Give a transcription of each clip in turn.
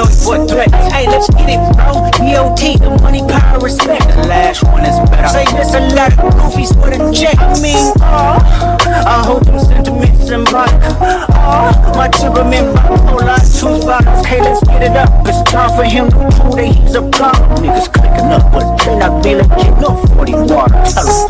know you for a threat. Hey, let's get it, bro. DOT, the money, power, respect. The last one is better. Say this a lot of goofies for the check. I mean, I hope them sentiments symbolic. My temperament bipolar, two bottles. Hey, let's get it up. It's time for him to prove that he's a problem. Niggas clicking up, but they not be legit. No 40 water. Tell him,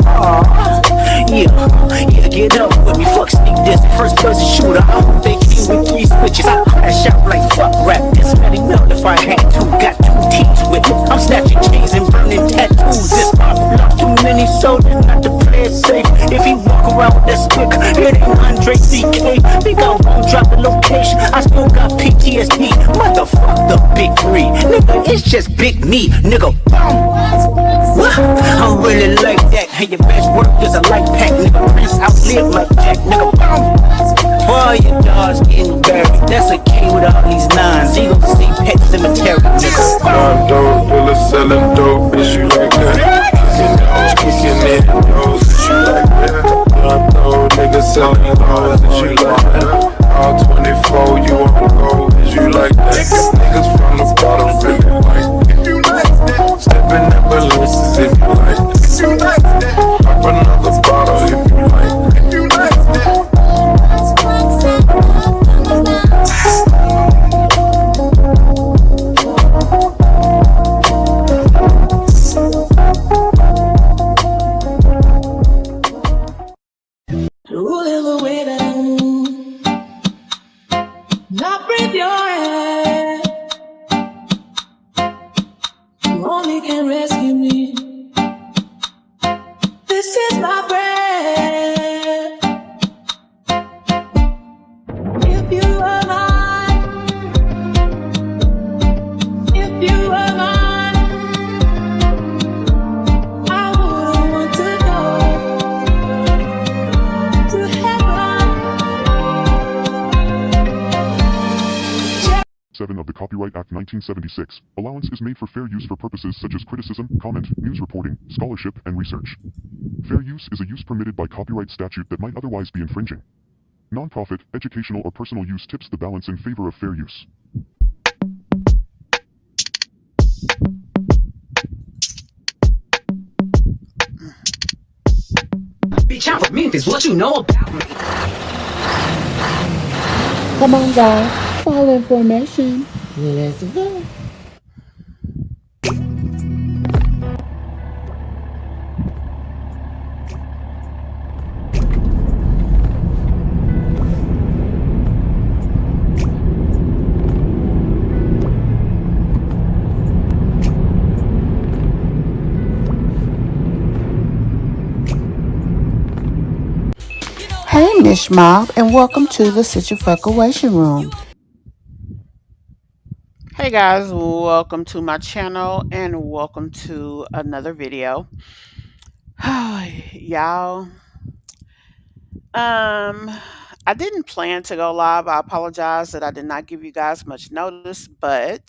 yeah, get up with me. Fuck sneak this. First person shooter. I hope they came with 3 switches. I crash out like fuck rap. This Melly melt if I had to. Got 2 T's with me. I'm snatching chains and burning tattoos. This pop lost too many soldiers not to play it safe. If he walk around with that stick, it ain't Andre CK. Think I won't drop the location. I still got PTSD. Motherfuck the big 3. Nigga, it's just big me. Nigga, boom. I'm really like that. Hey, your best work is a light pack. Nigga, Prince outlive like Jack. Nigga, boom. Boy, your dog's getting buried. That's a K with all these 9s. You gon' see Pet Cemetery. Nigga, I'm dope, Willa selling dope. Is you like that? Kicking it, nose. Is you like that? I'm dope, nigga selling doors. Is you like that? All 24, you won't go. Is you like that? Niggas from the bottom really like. If you like that, stepping up balances if you like that. If you like that, pop another bottle if you like that. If you like that. Rolling the way down, not breathe your head. You only can rescue me. This is my breath. If you were mine, if you were mine, I wouldn't want to go to heaven. 7 of the Copyright Act 1976. Allowance is made for fair use for purposes such as criticism, comment, news reporting, scholarship, and research. Fair use is a use permitted by copyright statute that might otherwise be infringing. Non-profit, educational, or personal use tips the balance in favor of fair use. be down with me is what you know about me. Come on, guys. Follow information. Let's go. Hey, Mish Mobb, and welcome to the Situation Room. Hey guys, welcome to my channel and welcome to another video. Y'all, I didn't plan to go live. I apologize that I did not give you guys much notice, but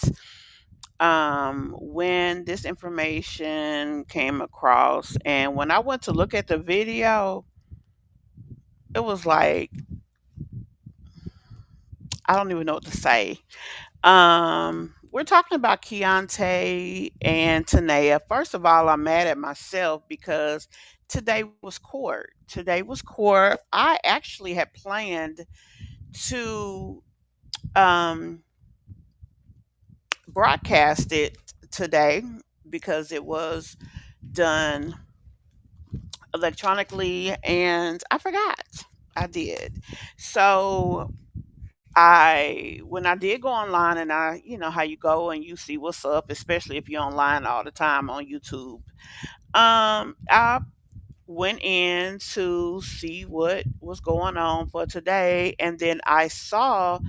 when this information came across and when I went to look at the video, it was like, I don't even know what to say. We're talking about Keyontay and Tannea. First of all, I'm mad at myself because today was court. Today was court. I actually had planned to um, broadcast it today because it was done electronically and I forgot. I did. So when I did go online and you know how you go and you see what's up, especially if you're online all the time on YouTube. I went in to see what was going on for today, and then I saw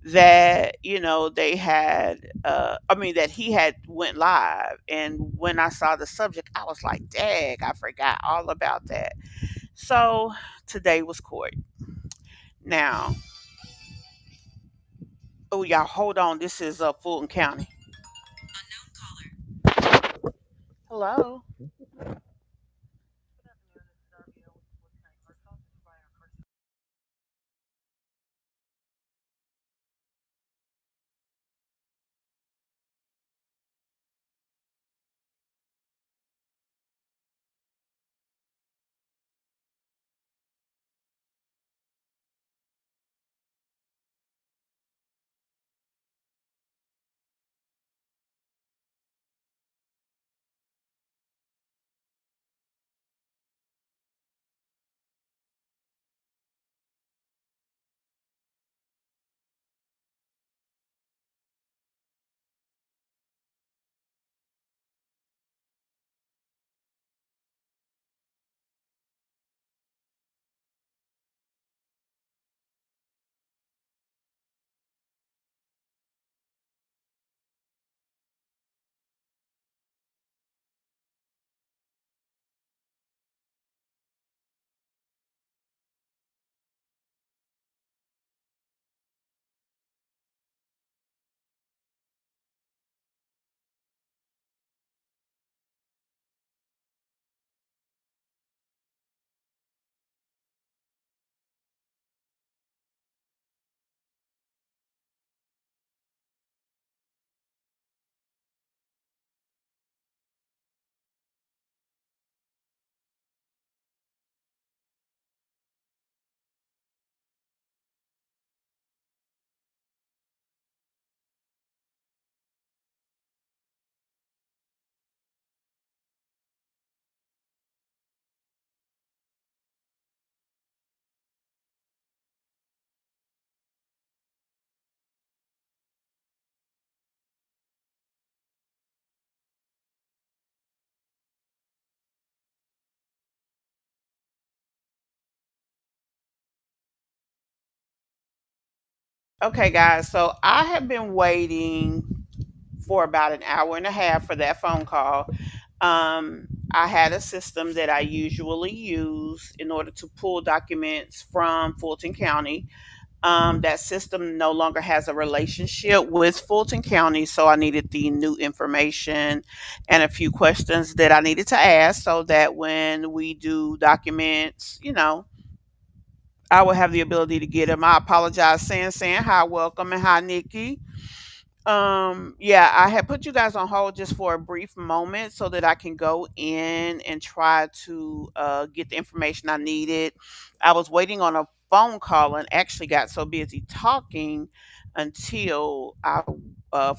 that they had that he had went live, and when I saw the subject I was like, dag, I forgot all about that. So today was court. Now, oh y'all, hold on, this is Fulton County. Hello. Okay, guys. So I have been waiting for about an hour and a half for that phone call. I had a system that I usually use in order to pull documents from Fulton County. That system no longer has a relationship with Fulton County, so I needed the new information and a few questions that I needed to ask so that when we do documents, I will have the ability to get them. I apologize, San, hi, welcome, and hi, Nikki. Yeah, I had put you guys on hold just for a brief moment so that I can go in and try to get the information I needed. I was waiting on a phone call and actually got so busy talking until I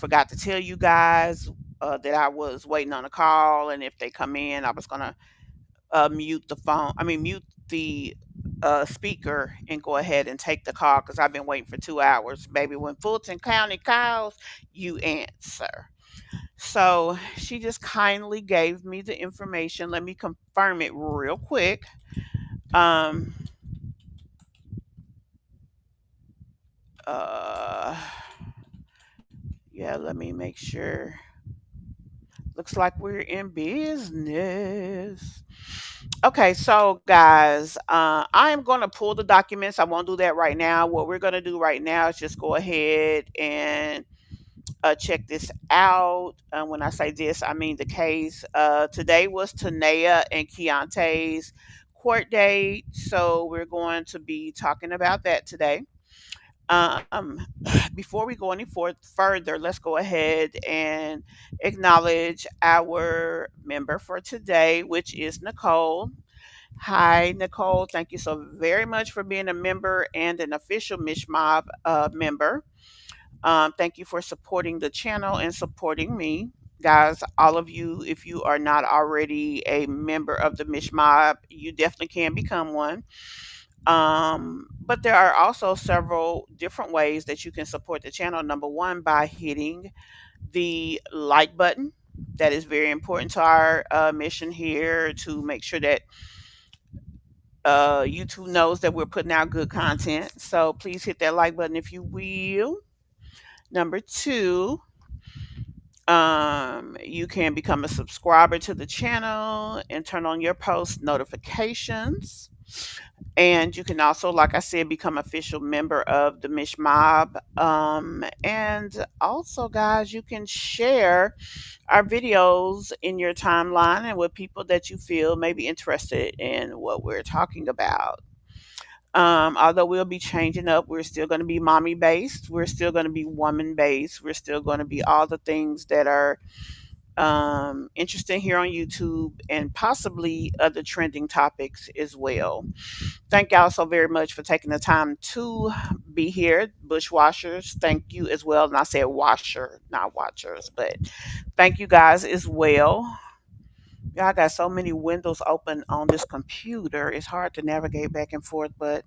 forgot to tell you guys that I was waiting on a call, and if they come in, I was gonna mute the phone. I mean, mute the speaker and go ahead and take the call because I've been waiting for 2 hours. Baby, when Fulton County calls, you answer. So she just kindly gave me the information. Let me confirm it real quick. Um, uh, yeah, let me make sure. Looks like we're in business. Okay, so guys, I am going to pull the documents. I won't do that right now. What we're going to do right now is just go ahead and check this out. When I say this, I mean the case. Today was Tannea and Keyontay's court date, so we're going to be talking about that today. Um, Before we go any further, let's go ahead and acknowledge our member for today, which is Nicole. Hi, Nicole. Thank you so very much for being a member and an official Mish Mobb member. Thank you for supporting the channel and supporting me. Guys, all of you, if you are not already a member of the Mish Mobb, you definitely can become one. But there are also several different ways that you can support the channel. Number one, by hitting the like button. That is very important to our mission here to make sure that YouTube knows that we're putting out good content. So please hit that like button if you will. Number two, you can become a subscriber to the channel and turn on your post notifications. And you can also, like I said, become official member of the Mish Mobb. And also, guys, you can share our videos in your timeline and with people that you feel may be interested in what we're talking about. Although we'll be changing up, we're still going to be mommy based. We're still going to be woman based. We're still going to be all the things that are interesting here on YouTube and possibly other trending topics as well. Thank y'all so very much for taking the time to be here. Bushwashers, thank you as well. And I said washer, not watchers, but thank you guys as well. Y'all got so many windows open on this computer. It's hard to navigate back and forth, but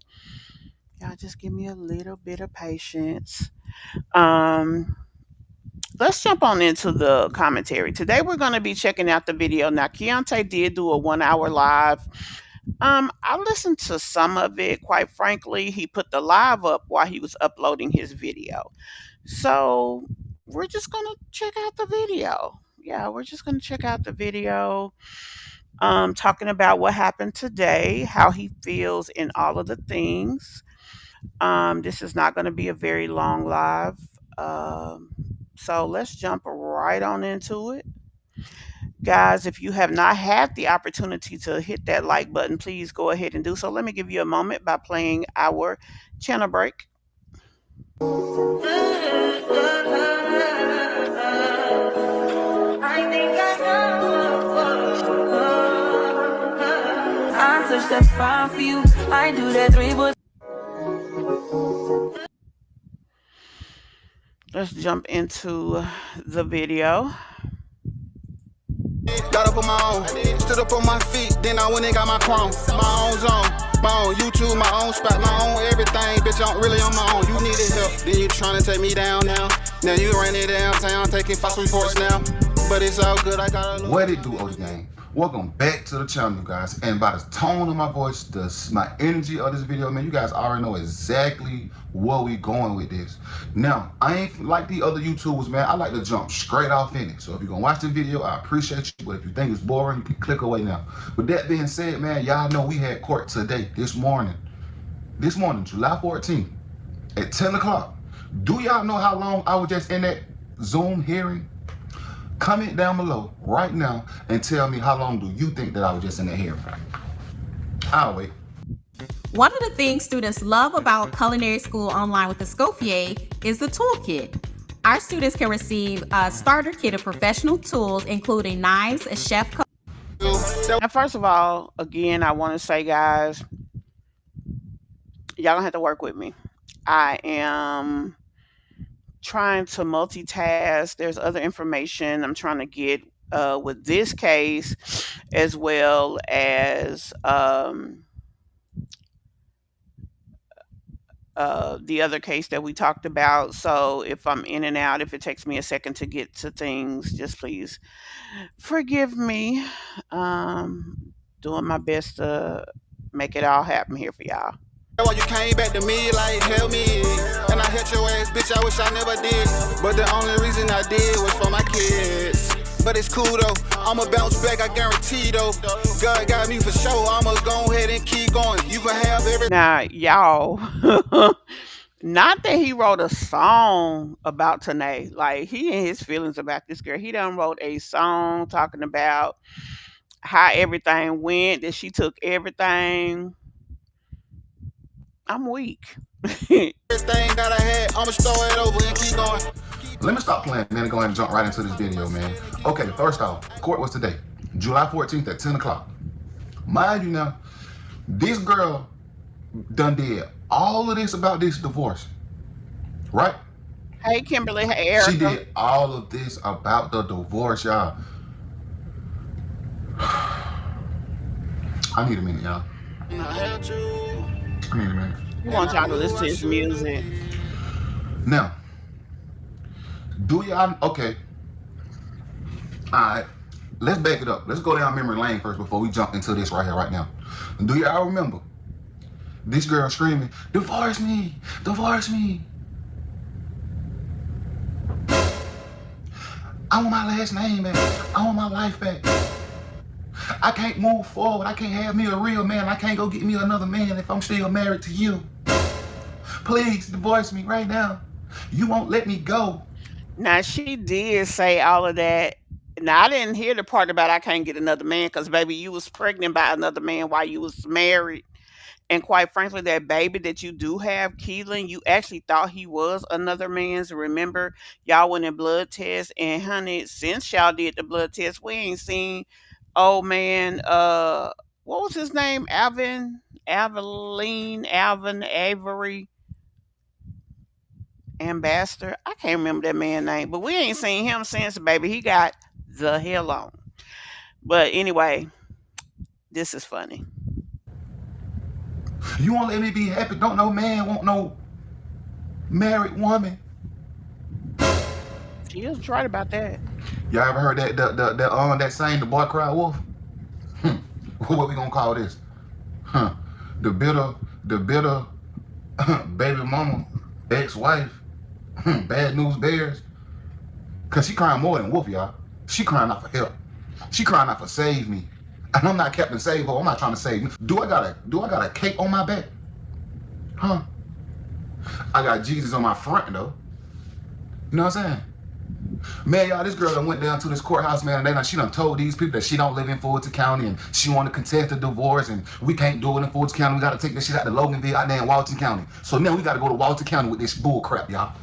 y'all just give me a little bit of patience. Um, let's jump on into the commentary. Today we're going to be checking out the video. Now, Keyontay did do a 1 hour live. I listened to some of it. Quite frankly, he put the live up while he was uploading his video. So we're just going to check out the video. Yeah, we're just going to check out the video. Talking about what happened today, how he feels in all of the things. This is not going to be a very long live. So let's jump right on into it. Guys, if you have not had the opportunity to hit that like button, please go ahead and do so. Let me give you a moment by playing our channel break. I think I know. I touch that fire for you. I do that 3 but let's jump into the video. Got up on my own, stood up on my feet, then I went and got my crown. My own zone, my own YouTube, my own spot, my own everything. Bitch, I'm really on my own. You needed help, then you trying to take me down now. You ran it downtown, taking false reports now. But it's all good, I got a What it do, OG Gang? Welcome back to the channel, you guys. And by the tone of my voice, my energy of this video, man, you guys already know exactly where we going with this. Now, I ain't like the other YouTubers, man. I like to jump straight off in it. So if you're gonna watch the video, I appreciate you. But if you think it's boring, you can click away now. With that being said, man, y'all know we had court today, this morning, July 14th, at 10 o'clock. Do y'all know how long I was just in that Zoom hearing? Comment down below right now and tell me how long do you think that I was just in that hearing. I'll wait. One of the things students love about culinary school online with the Scofier is the toolkit. Our students can receive a starter kit of professional tools, including knives, a chef. Now, first of all, again, I want to say, guys, y'all don't have to work with me. I am trying to multitask. There's other information I'm trying to get with this case, as well as the other case that we talked about. So if I'm in and out, if it takes me a second to get to things, just please forgive me. Doing my best to make it all happen here for y'all. Why you came back to me like help me, and I hit your ass, bitch. I wish I never did, but the only reason I did was for my kids. But it's cool though, I'ma bounce back, I guarantee though. God got me for sure, I'ma go ahead and keep going. You can have every. Now, y'all, not that he wrote a song about Tannea. Like, he in his feelings about this girl. He done wrote a song talking about how everything went, that she took everything. I'm weak. Everything that I had, I'ma start it over and keep going. Let me stop playing, man, and go ahead and jump right into this video, man. Okay, first off, court was today, July 14th at 10 o'clock. Mind you now, this girl done did all of this about this divorce, right? Hey, Kimberly. Hey, Erica. She did all of this about the divorce, y'all. I need a minute, y'all. I need a minute. We want y'all to listen to his music. Now, do y'all, okay. All right, let's back it up. Let's go down memory lane first before we jump into this right here, right now. Do y'all remember this girl screaming, divorce me, divorce me. I want my last name back. I want my life back. I can't move forward. I can't have me a real man. I can't go get me another man if I'm still married to you. Please divorce me right now. You won't let me go. Now, she did say all of that. Now, I didn't hear the part about I can't get another man because, baby, you was pregnant by another man while you was married. And quite frankly, that baby that you do have, Keelan, you actually thought he was another man's. Remember, y'all went in blood test, and honey, since y'all did the blood test, we ain't seen old man. What was his name? Alvin, Avery, Ambassador. I can't remember that man's name, but we ain't seen him since, baby. He got the hell on. But anyway, this is funny. You won't let me be happy. Don't no man want no married woman. She is right about that. Y'all ever heard that saying, the boy cried wolf? What we gonna call this? The bitter baby mama, ex-wife, bad news bears. Cause she crying more than wolf, y'all. She crying out for help. She crying out for save me. And I'm not Captain Save Ho. I'm not trying to save me. Do I got a cape on my back? Huh? I got Jesus on my front though. You know what I'm saying? Man, y'all, this girl done went down to this courthouse, man, and she done told these people that she don't live in Fulton County and she want to contest the divorce and we can't do it in Fulton County. We got to take this shit out to Loganville, out there in Walton County. So now we got to go to Walton County with this bull crap, y'all.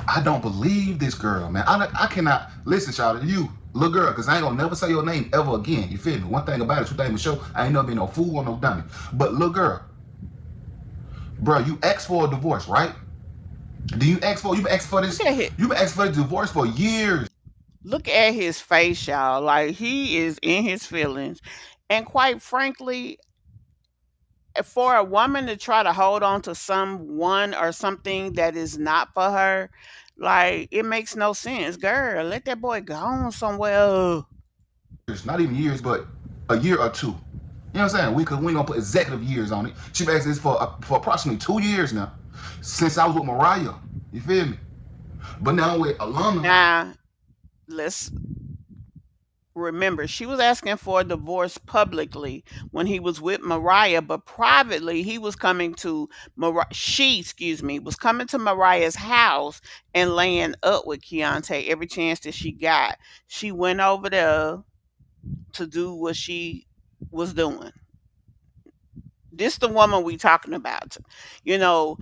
I don't believe this girl, man. I cannot, listen, y'all, to you, little girl, because I ain't gonna never say your name ever again. You feel me? One thing about it, two things for sure, I ain't never been no fool or no dummy. But little girl, bro, you asked for a divorce, right? Do you ask for, you've been asking for this, you've been asking for the divorce for years. Look at his face, y'all. Like, he is in his feelings. And quite frankly, for a woman to try to hold on to someone or something that is not for her, like, it makes no sense. Girl, let that boy go on somewhere. years, not even years, but a year or two. You know what I'm saying? We ain't gonna put executive years on it. She been asking this for approximately 2 years now, since I was with Mariah. You feel me? But now with Alana, Now, let's remember, she was asking for a divorce publicly when he was with Mariah, but privately he was coming to excuse me, was coming to Mariah's house and laying up with Keyontay every chance that she got. She went over there to do what she was doing. This the woman we talking about. You know,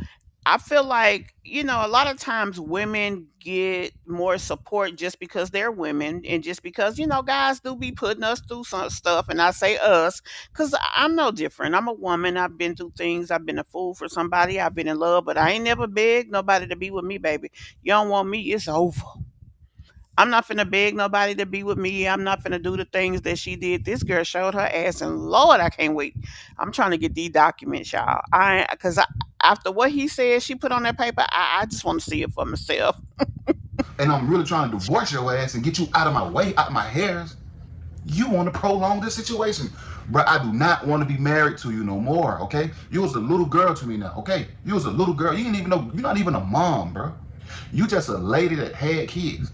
I feel like, a lot of times women get more support just because they're women and just because, guys do be putting us through some stuff. And I say us because I'm no different. I'm a woman. I've been through things. I've been a fool for somebody. I've been in love, but I ain't never begged nobody to be with me, baby. You don't want me, it's over. I'm not finna beg nobody to be with me. I'm not finna do the things that she did. This girl showed her ass, and Lord, I can't wait. I'm trying to get these documents, y'all. After what he said, she put on that paper. I just want to see it for myself. and I'm really trying to divorce your ass and get you out of my way, out of my hairs. You want to prolong this situation. Bro, I do not want to be married to you no more, okay? You was a little girl to me now, okay? You was a little girl. You didn't even know, you're not even a mom, bro. You just a lady that had kids.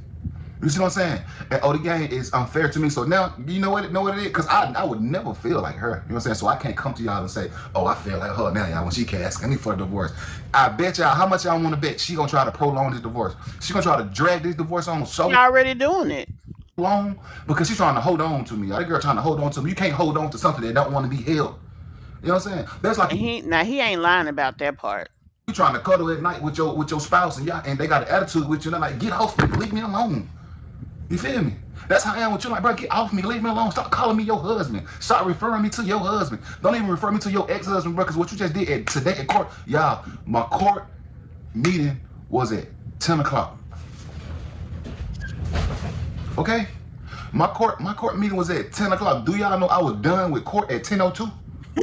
You see what I'm saying? And the game is unfair to me. So now, you know what it is? Because I would never feel like her. You know what I'm saying? So I can't come to y'all and say, oh, I feel like her now, y'all, when she can't ask me for a divorce. I bet y'all, how much y'all want to bet she gonna try to prolong this divorce? She gonna try to drag this divorce on so She already doing it. long because she's trying to hold on to me. That girl trying to hold on to me. You can't hold on to something that don't want to be held. You know what I'm saying? That's like He ain't lying about that part. you trying to cuddle at night with your spouse and they got an attitude with you. And they're like, get off me, leave me alone. You feel me? That's how I am with you. Like, bro, get off me, leave me alone. Stop calling me your husband. Stop referring me to your husband. Don't even refer me to your ex-husband, bro, because what you just did today at court, y'all, my court meeting was at 10 o'clock. Okay? My court meeting was at 10 o'clock. Do y'all know I was done with court at 10:02?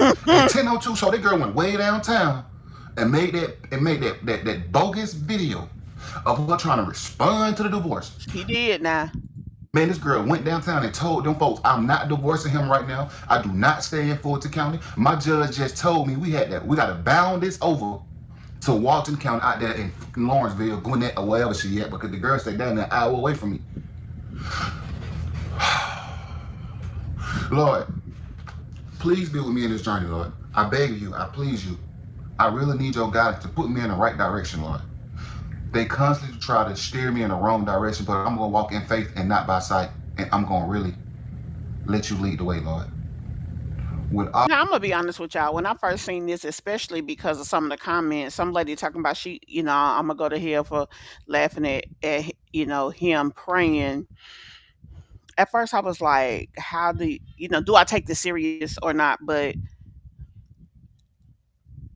At 10:02, so that girl went way downtown and made that bogus video of her trying to respond to the divorce. He did now. Man, this girl went downtown and told them folks, I'm not divorcing him right now. I do not stay in Fulton County. My judge just told me we got to bound this over to Walton County out there in Lawrenceville, Gwinnett, or wherever she at, because the girl stayed down there an hour away from me. Lord, please be with me in this journey, Lord. I beg you, I please you. I really need your guidance to put me in the right direction, Lord. They constantly try to steer me in the wrong direction, but I'm going to walk in faith and not by sight, and I'm going to really let you lead the way, Lord. Now, I'm gonna be honest with y'all. When I first seen this, especially because of some of the comments, some lady talking about I'm gonna go to hell for laughing at him praying. At first, I was like, how do I take this serious or not? But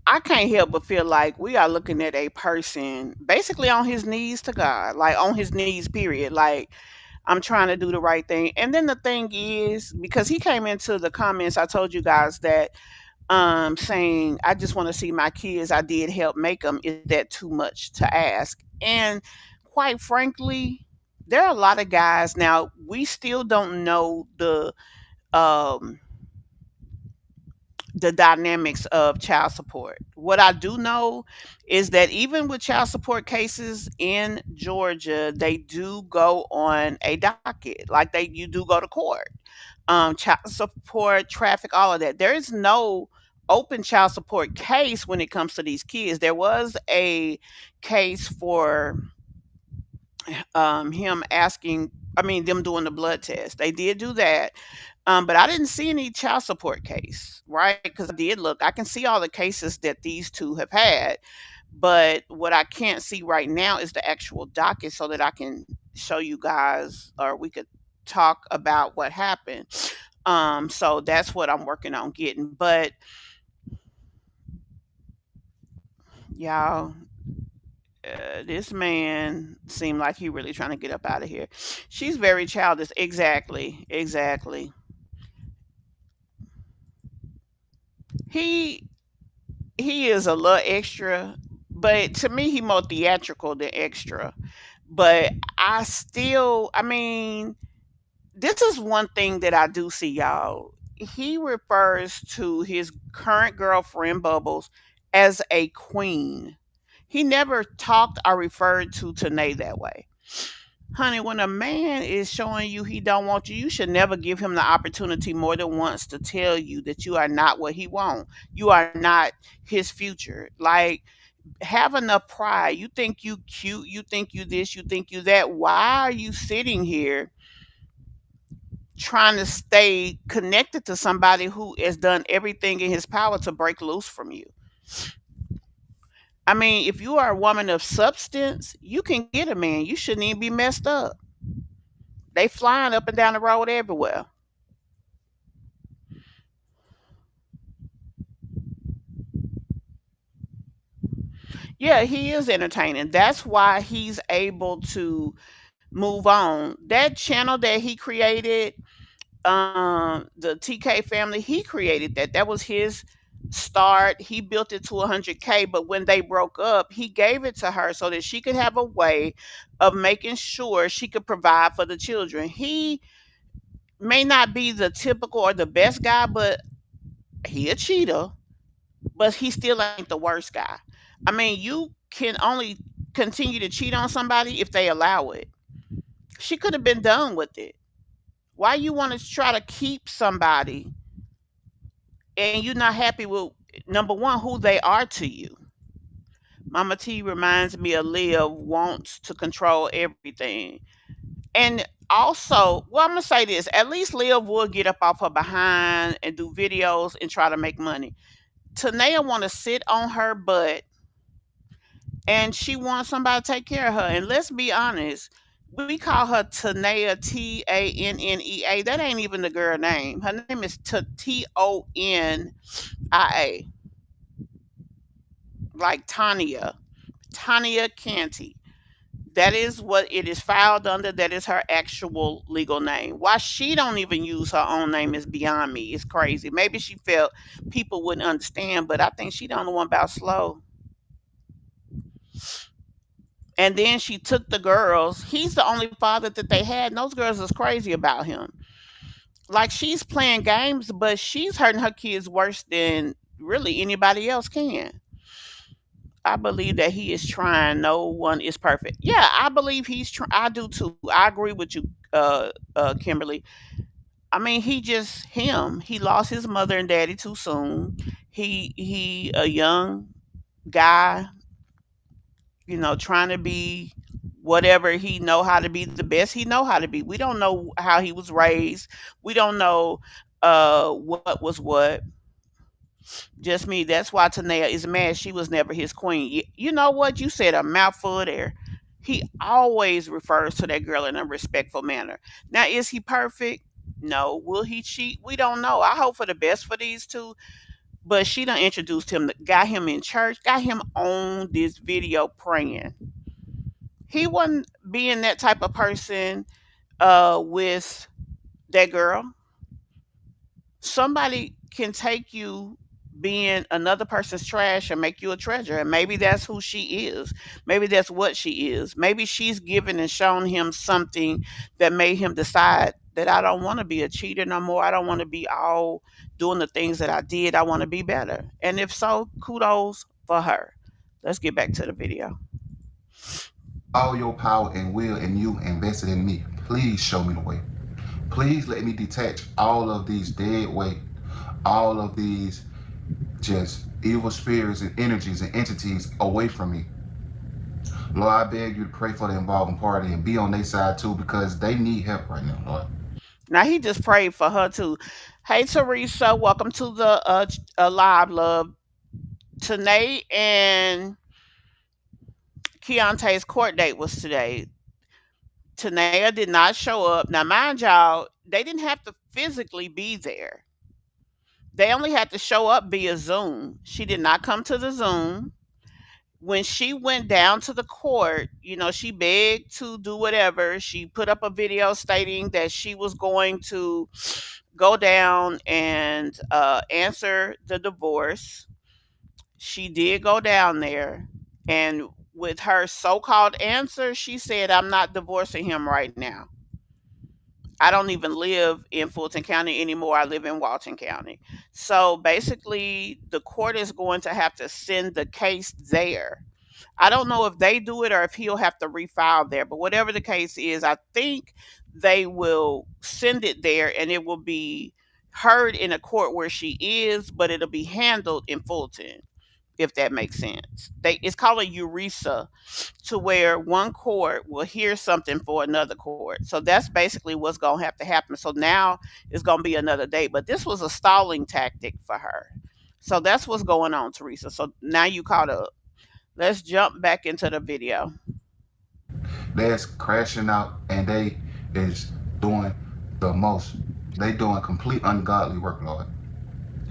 I can't help but feel like we are looking at a person basically on his knees to God, like on his knees, period. Like, I'm trying to do the right thing. And then the thing is, because he came into the comments, I told you guys that saying, I just want to see my kids. I did help make them. Is that too much to ask? And quite frankly, there are a lot of guys now. We still don't know um, the dynamics of child support. What I do know is that even with child support cases in Georgia, they do go on a docket. Like you do go to court. Child support, traffic, all of that. There is no open child support case when it comes to these kids. There was a case for him asking, I mean, them doing the blood test. They did do that. But I didn't see any child support case, right? Because I did look, I can see all the cases that these two have had. But what I can't see right now is the actual docket so that I can show you guys or we could talk about what happened. So that's what I'm working on getting. But y'all, this man seemed like he really trying to get up out of here. She's very childish. Exactly. Exactly. He he is a little extra, but to me he more theatrical than extra. But I mean, this is one thing that I do see, y'all. He refers to his current girlfriend, Bubbles, as a queen. He never talked or referred to Tanae that way. Honey, when a man is showing you he don't want you, you should never give him the opportunity more than once to tell you that you are not what he wants. You are not his future. Like, have enough pride. You think you cute, you think you this, you think you that. Why are you sitting here trying to stay connected to somebody who has done everything in his power to break loose from you? I mean, if you are a woman of substance, you can get a man. You shouldn't even be messed up. They flying up and down the road everywhere. Yeah, he is entertaining. That's why he's able to move on. That channel that he created, the TK family, he created that. That was his start. He built it to 100K, but when they broke up, he gave it to her so that she could have a way of making sure she could provide for the children. He may not be the typical or the best guy, but he a cheater, but he still ain't the worst guy. I mean, you can only continue to cheat on somebody if they allow it. She could have been done with it. Why you want to try to keep somebody and you're not happy with, number one, who they are to you? Mama T reminds me of Liv wants to control everything. And also, well, I'm gonna say this: at least Liv will get up off her behind and do videos and try to make money. Tannea want to sit on her butt, and she wants somebody to take care of her. And let's be honest, we call her Tannea, Tannea. That ain't even the girl name. Her name is Tonia, like Tannea Canty. That is what it is filed under. That is her actual legal name. Why she don't even use her own name is beyond me. It's crazy. Maybe she felt people wouldn't understand, but I think she don't know one about slow. And then she took the girls. He's the only father that they had, and those girls is crazy about him. Like, she's playing games, but she's hurting her kids worse than really anybody else can. I believe that he is trying. No one is perfect. Yeah, I believe he's trying. I do too. I agree with you, Kimberly. I mean, he just him. He lost his mother and daddy too soon. He a young guy, trying to be whatever he know how to be, the best he know how to be. We don't know how he was raised. We don't know what was what. Just me. That's why Tannea is mad. She was never his queen. You know what? You said a mouthful there. He always refers to that girl in a respectful manner. Now, is he perfect? No. Will he cheat? We don't know. I hope for the best for these two. But she done introduced him, got him in church, got him on this video praying. He wasn't being that type of person with that girl. Somebody can take you being another person's trash and make you a treasure. And maybe that's who she is. Maybe that's what she is. Maybe she's given and shown him something that made him decide that I don't want to be a cheater no more. I don't want to be all doing the things that I did. I want to be better. And if so, kudos for her. Let's get back to the video. All your power and will and you invested in me. Please show me the way. Please let me detach all of these dead weight, all of these just evil spirits and energies and entities away from me. Lord, I beg you to pray for the involving party and be on their side too, because they need help right now, Lord. Now, he just prayed for her too. Hey, Teresa, welcome to the live, love. Tanae and Keyontay's court date was today. Tannea did not show up. Now, mind y'all, they didn't have to physically be there. They only had to show up via Zoom. She did not come to the Zoom. When she went down to the court, she begged to do whatever. She put up a video stating that she was going to go down and answer the divorce. She did go down there. And with her so called answer, she said, I'm not divorcing him right now. I don't even live in Fulton County anymore. I live in Walton County. So basically, the court is going to have to send the case there. I don't know if they do it or if he'll have to refile there, but whatever the case is, I think they will send it there and it will be heard in a court where she is, but it'll be handled in Fulton, if that makes sense. It's called a EURESA, to where one court will hear something for another court. So that's basically what's going to have to happen. So now it's going to be another date, but this was a stalling tactic for her. So that's what's going on, Teresa. So now you caught up. Let's jump back into the video. That's crashing out and they is doing the most. They doing complete ungodly work, Lord.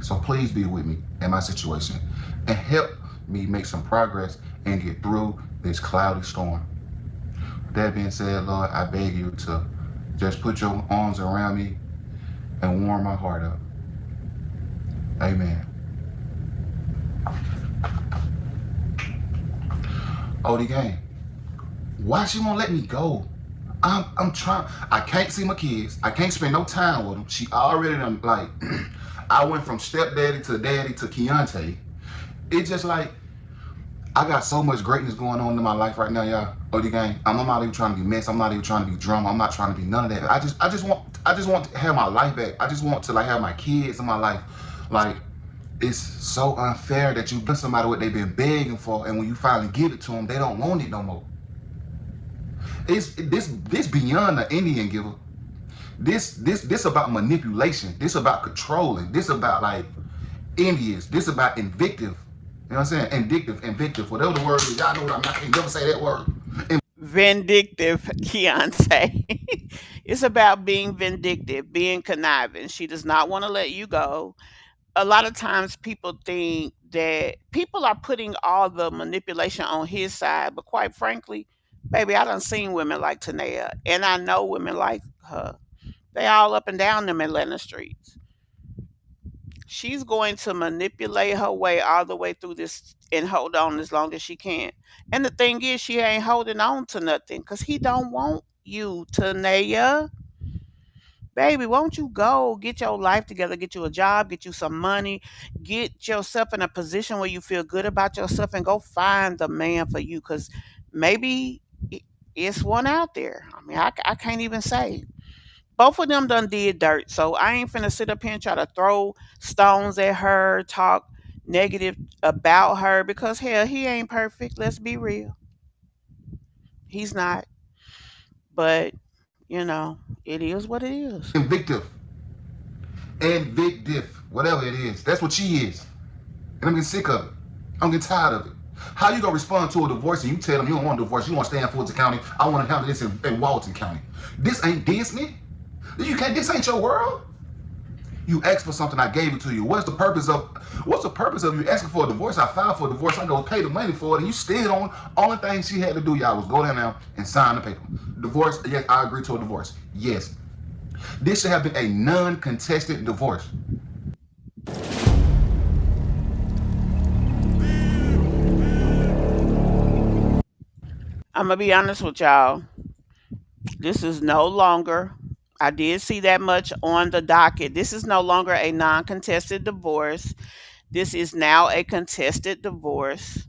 So please be with me in my situation and help me make some progress and get through this cloudy storm. With that being said, Lord, I beg you to just put your arms around me and warm my heart up. Amen. OD gang, why she won't let me go? I'm trying. I can't see my kids. I can't spend no time with them. She already done, like, I went from stepdaddy to daddy to Keyontay. It's just like, I got so much greatness going on in my life right now, y'all. OD gang, I'm not even trying to be messed. I'm not even trying to be drama. I'm not trying to be none of that. I just want to have my life back. I just want to, like, have my kids in my life. Like, it's so unfair that you give somebody what they've been begging for, and when you finally give it to them, they don't want it no more. It's this beyond the Indian giver. This about manipulation. This about controlling. This about, like, envious. This about invictive. You know what I'm saying? Invictive, whatever the word is. Y'all know what I can't never say that word. Vindictive, Keontae. It's about being vindictive, being conniving. She does not want to let you go. A lot of times people think that people are putting all the manipulation on his side, but quite frankly, baby, I done seen women like Tannea, and I know women like her. They all up and down them Atlanta streets. She's going to manipulate her way all the way through this and hold on as long as she can. And the thing is, she ain't holding on to nothing because he don't want you, Tannea. Baby, won't you go get your life together, get you a job, get you some money, get yourself in a position where you feel good about yourself, and go find the man for you, because maybe it's one out there. I mean, I can't even say. Both of them done did dirt, so I ain't finna sit up here and try to throw stones at her, talk negative about her, because hell, he ain't perfect. Let's be real. He's not. But, it is what it is. Invictive, whatever it is. That's what she is. And I'm getting sick of it. I'm getting tired of it. How you gonna respond to a divorce and you tell them you don't want a divorce, you want to stay in Fulton County, I want to handle this in Walton County? This ain't Disney. This ain't your world. You asked for something, I gave it to you. What's the purpose of you asking for a divorce? I filed for a divorce, I go pay the money for it, and you still on. Only thing she had to do, y'all, was go down there and sign the paper. Divorce, yes, I agree to a divorce. Yes. This should have been a non-contested divorce. I'm going to be honest with y'all. This is no longer, I did see that much on the docket. This is no longer a non contested divorce. This is now a contested divorce.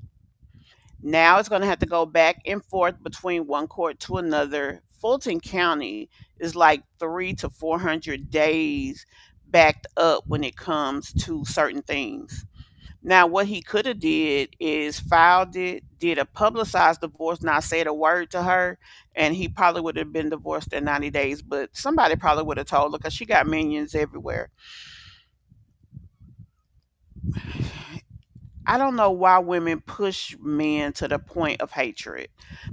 Now it's going to have to go back and forth between one court to another. Fulton County is like 300 to 400 days backed up when it comes to certain things. Now, what he could have did is filed it, did a publicized divorce, not said a word to her, and he probably would have been divorced in 90 days. But somebody probably would have told her, because she got minions everywhere. I don't know why women push men to the point of hatred,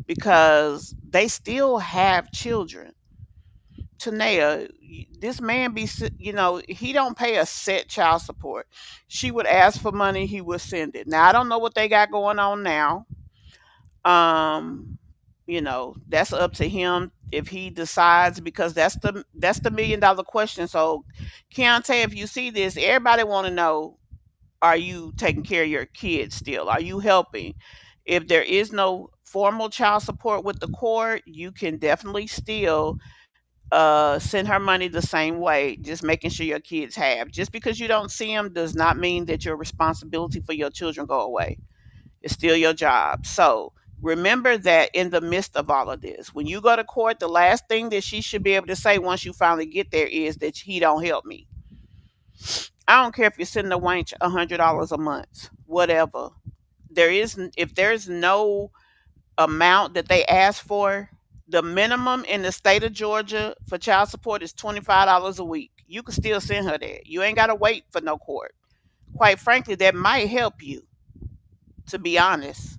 because they still have children. Tannea, this man he don't pay a set child support. She would ask for money, he would send it. Now I don't know what they got going on now. That's up to him if he decides, because that's the $1 million question. So, Keontae, if you see this, everybody want to know: are you taking care of your kids still? Are you helping? If there is no formal child support with the court, you can definitely still Send her money the same way, just making sure your kids have. Just because you don't see them does not mean that your responsibility for your children go away. It's still your job. So remember that in the midst of all of this, when you go to court, the last thing that she should be able to say once you finally get there is that he don't help me. I don't care if you're sending a wench $100 a month, whatever. If there's no amount that they ask for, the minimum in the state of Georgia for child support is $25 a week. You can still send her that. You ain't got to wait for no court. Quite frankly, that might help you, to be honest.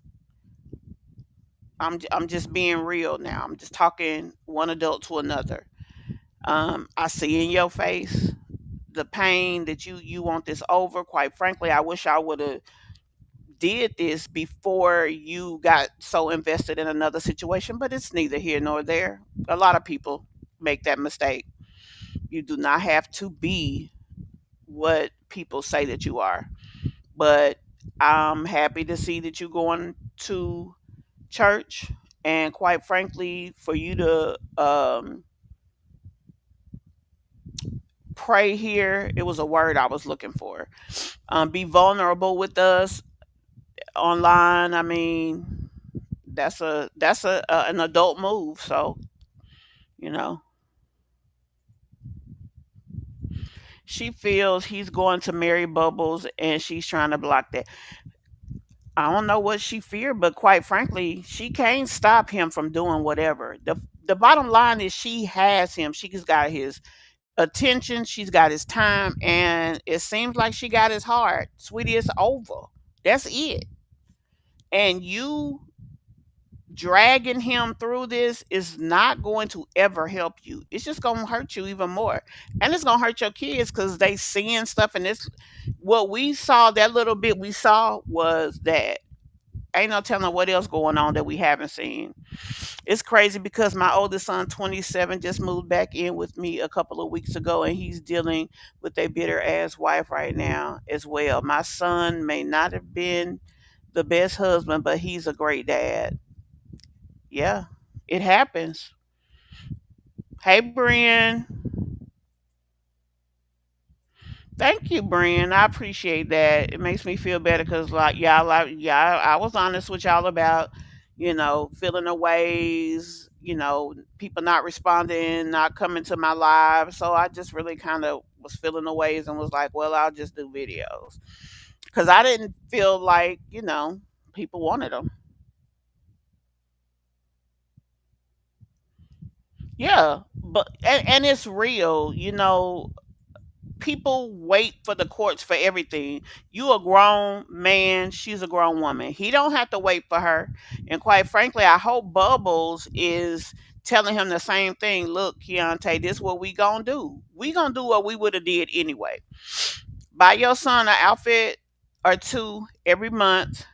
I'm just being real now. I'm just talking one adult to another. I see in your face the pain that you want this over. Quite frankly, I wish I would have did this before you got so invested in another situation, but it's neither here nor there. A lot of people make that mistake. You do not have to be what people say that you are. But I'm happy to see that you're going to church, and quite frankly, for you to pray here, it was a word I was looking for. Be vulnerable with us online. I mean, that's an adult move. So you know, she feels he's going to marry Bubbles, and she's trying to block that. I don't know what she feared, but quite frankly, she can't stop him from doing whatever. The bottom line is she has him. She's got his attention, she's got his time, and it seems like she got his heart. Sweetie, it's over. That's it. And you dragging him through this is not going to ever help you. It's just going to hurt you even more. And it's going to hurt your kids because they seeing stuff. And this, what we saw, that little bit we saw was that. Ain't no telling what else going on that we haven't seen. It's crazy because my oldest son, 27, just moved back in with me a couple of weeks ago, and he's dealing with a bitter ass wife right now as well. My son may not have been the best husband, but he's a great dad. Yeah, it happens. Hey, Brian. Thank you, Brian. I appreciate that. It makes me feel better because, I was honest with y'all about, feeling the ways, people not responding, not coming to my live. So I just really kind of was feeling the ways and was like, well, I'll just do videos because I didn't feel like, people wanted them. Yeah, but and it's real, people wait for the courts for everything. You a grown man, she's a grown woman. He don't have to wait for her. And quite frankly, I hope Bubbles is telling him the same thing. Look, Keontae, this what we gonna do. We gonna do what we would have did anyway. Buy your son an outfit or two every month,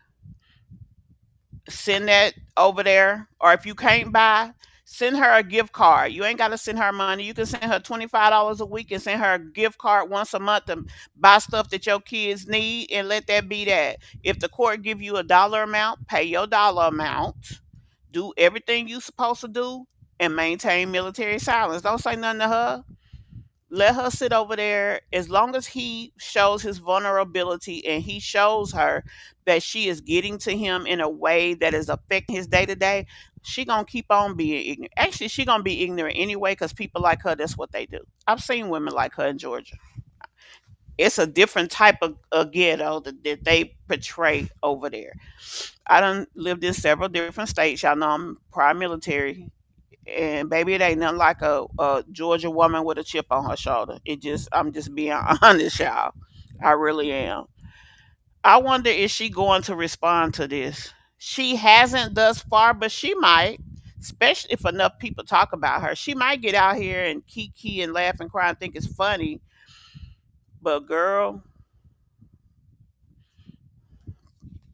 send that over there. Or if you can't buy, send her a gift card. You ain't got to send her money. You can send her $25 a week and send her a gift card once a month to buy stuff that your kids need, and let that be that. If the court give you a dollar amount, pay your dollar amount. Do everything you supposed to do and maintain military silence. Don't say nothing to her. Let her sit over there. As long as he shows his vulnerability and he shows her that she is getting to him in a way that is affecting his day to day, she gonna keep on being ignorant. Actually, she gonna be ignorant anyway because people like her, that's what they do. I've seen women like her in Georgia. It's a different type of ghetto that they portray over there. I done lived in several different states. Y'all know I'm prior military, and baby, it ain't nothing like a Georgia woman with a chip on her shoulder. I'm just being honest, y'all. I really am. I wonder if she going to respond to this. She hasn't thus far, but she might, especially if enough people talk about her. She might get out here and kiki and laugh and cry and think it's funny. But girl,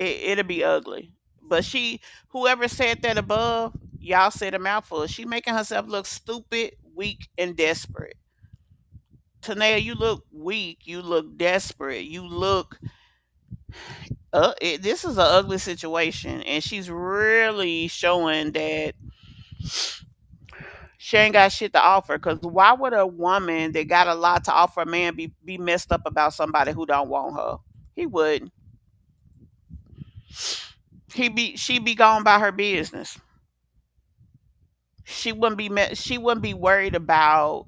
it'll be ugly. But whoever said that above, y'all said a mouthful. She making herself look stupid, weak, and desperate. Tannea, you look weak. You look desperate. You look. This is an ugly situation, and she's really showing that She ain't got shit to offer. Cause why would a woman that got a lot to offer a man be messed up about somebody who don't want her? He wouldn't. She be gone by her business. She wouldn't be worried about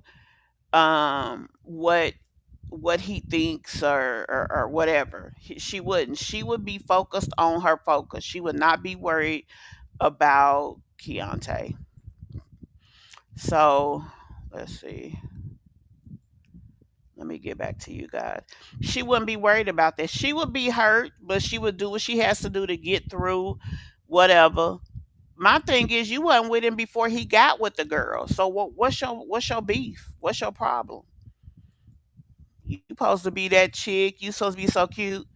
what he thinks or whatever. She wouldn't. She would be focused on her focus. She would not be worried about Keyontay. So let's see. Let me get back to you guys. She wouldn't be worried about that. She would be hurt, but she would do what she has to do to get through whatever. My thing is, you wasn't with him before he got with the girl. So what's your beef? What's your problem? You supposed to be that chick. You supposed to be so cute.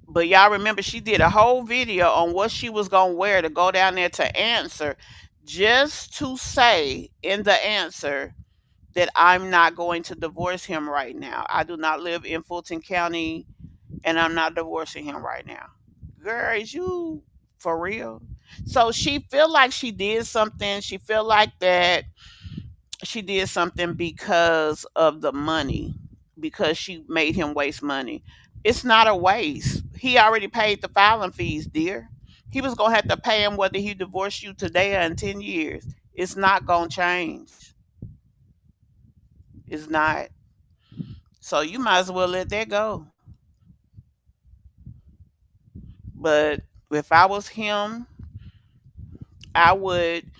But y'all remember she did a whole video on what she was gonna wear to go down there to answer, just to say in the answer that I'm not going to divorce him right now. I do not live in Fulton County and I'm not divorcing him right now. Girl, is you for real? So she feel like she did something. She feel like that she did something because of the money, because she made him waste money. It's not a waste. He already paid the filing fees, dear. He was gonna have to pay him whether he divorced you today or in 10 years. It's not gonna change. It's not. So you might as well let that go. But if I was him, I would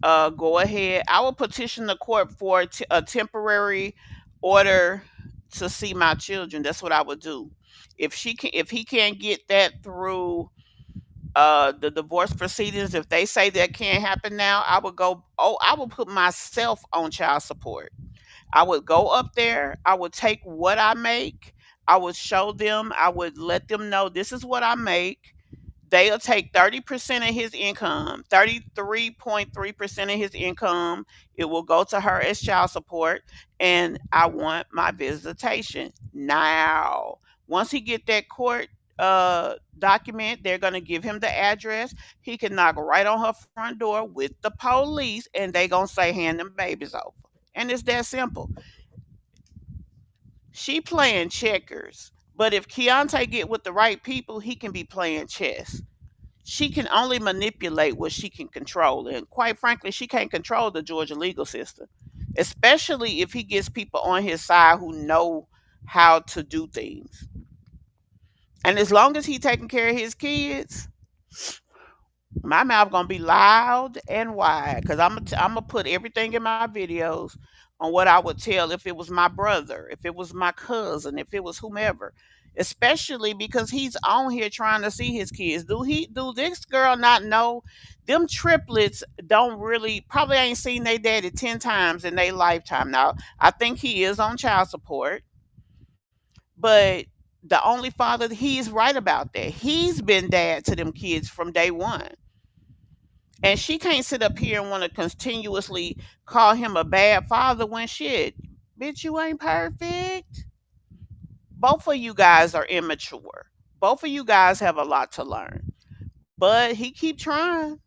go ahead. I would petition the court for a temporary order to see my children. That's what I would do. If he can't get that through the divorce proceedings, if they say that can't happen now, I would go. Oh, I would put myself on child support. I would go up there. I would take what I make. I would show them. I would let them know this is what I make. They'll take 30% of his income, 33.3% of his income. It will go to her as child support. And I want my visitation now. Once he get that court document, they're going to give him the address. He can knock right on her front door with the police and they going to say hand them babies over. And it's that simple. She playing checkers. But if Keontae get with the right people, he can be playing chess. She can only manipulate what she can control. And quite frankly, she can't control the Georgia legal system, especially if he gets people on his side who know how to do things. And as long as he taking care of his kids, my mouth gonna be loud and wide because I'm gonna put everything in my videos on what I would tell if it was my brother, if it was my cousin, if it was whomever. Especially because he's on here trying to see his kids. Do this girl not know them triplets don't really probably ain't seen their daddy 10 times in their lifetime. Now, I think he is on child support, but the only father he's right about that. He's been dad to them kids from day one. And she can't sit up here and want to continuously call him a bad father when shit, bitch, you ain't perfect. Both of you guys are immature. Both of you guys have a lot to learn. But he keep trying.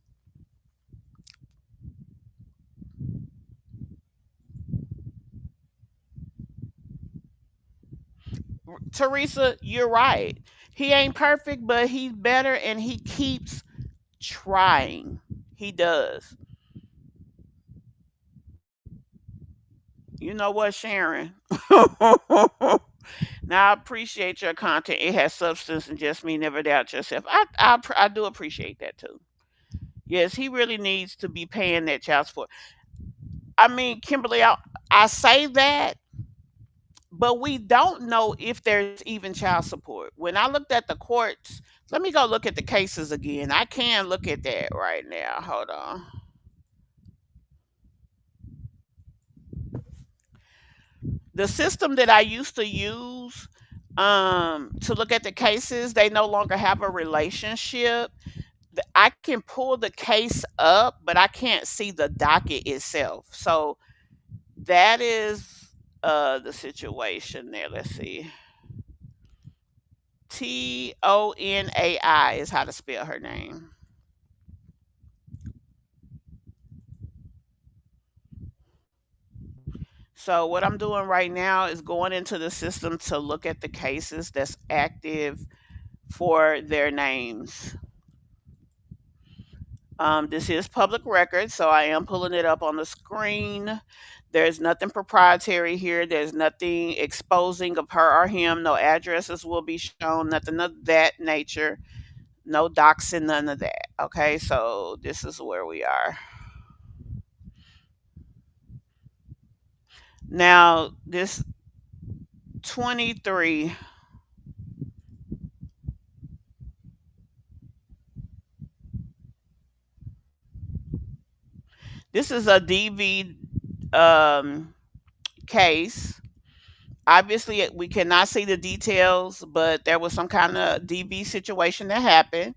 Teresa, you're right. He ain't perfect, but he's better and he keeps trying. He does. You know what, Sharon? Now I appreciate your content. It has substance and just me never doubt yourself. I do appreciate that too. Yes, he really needs to be paying that child support. I mean, Kimberly, I say that, but we don't know if there's even child support. When I looked at the courts, let me go look at the cases again. I can look at that right now. Hold on. The system that I used to use to look at the cases, they no longer have a relationship. I can pull the case up, but I can't see the docket itself. So that is the situation there. Let's see. Tonai is how to spell her name. So what I'm doing right now is going into the system to look at the cases that's active for their names. This is public record, so I am pulling it up on the screen. There's nothing proprietary here. There's nothing exposing of her or him. No addresses will be shown. Nothing of that nature. No doxing, none of that. Okay, so this is where we are. Now, this 23, this is a DV case. Obviously, we cannot see the details, but there was some kind of DV situation that happened.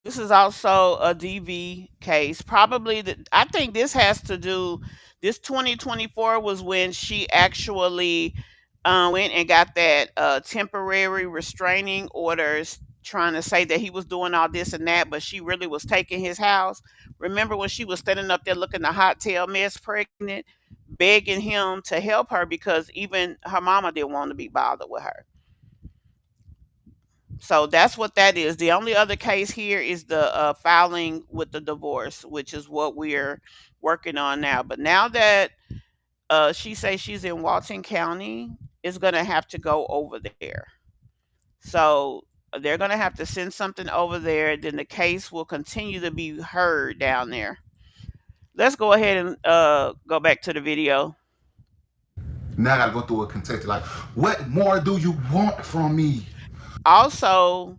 This is also a DV case. Probably, I think this has to do. This 2024 was when she actually went and got that temporary restraining orders, trying to say that he was doing all this and that, but she really was taking his house. Remember when she was standing up there looking a hot tail mess pregnant, begging him to help her because even her mama didn't want to be bothered with her. So that's what that is. The only other case here is the filing with the divorce, which is what we're working on now. But now that she says she's in Walton County, it's going to have to go over there. So they're going to have to send something over there. Then the case will continue to be heard down there. Let's go ahead and go back to the video. Now I gotta go through a contested. Like, what more do you want from me? Also,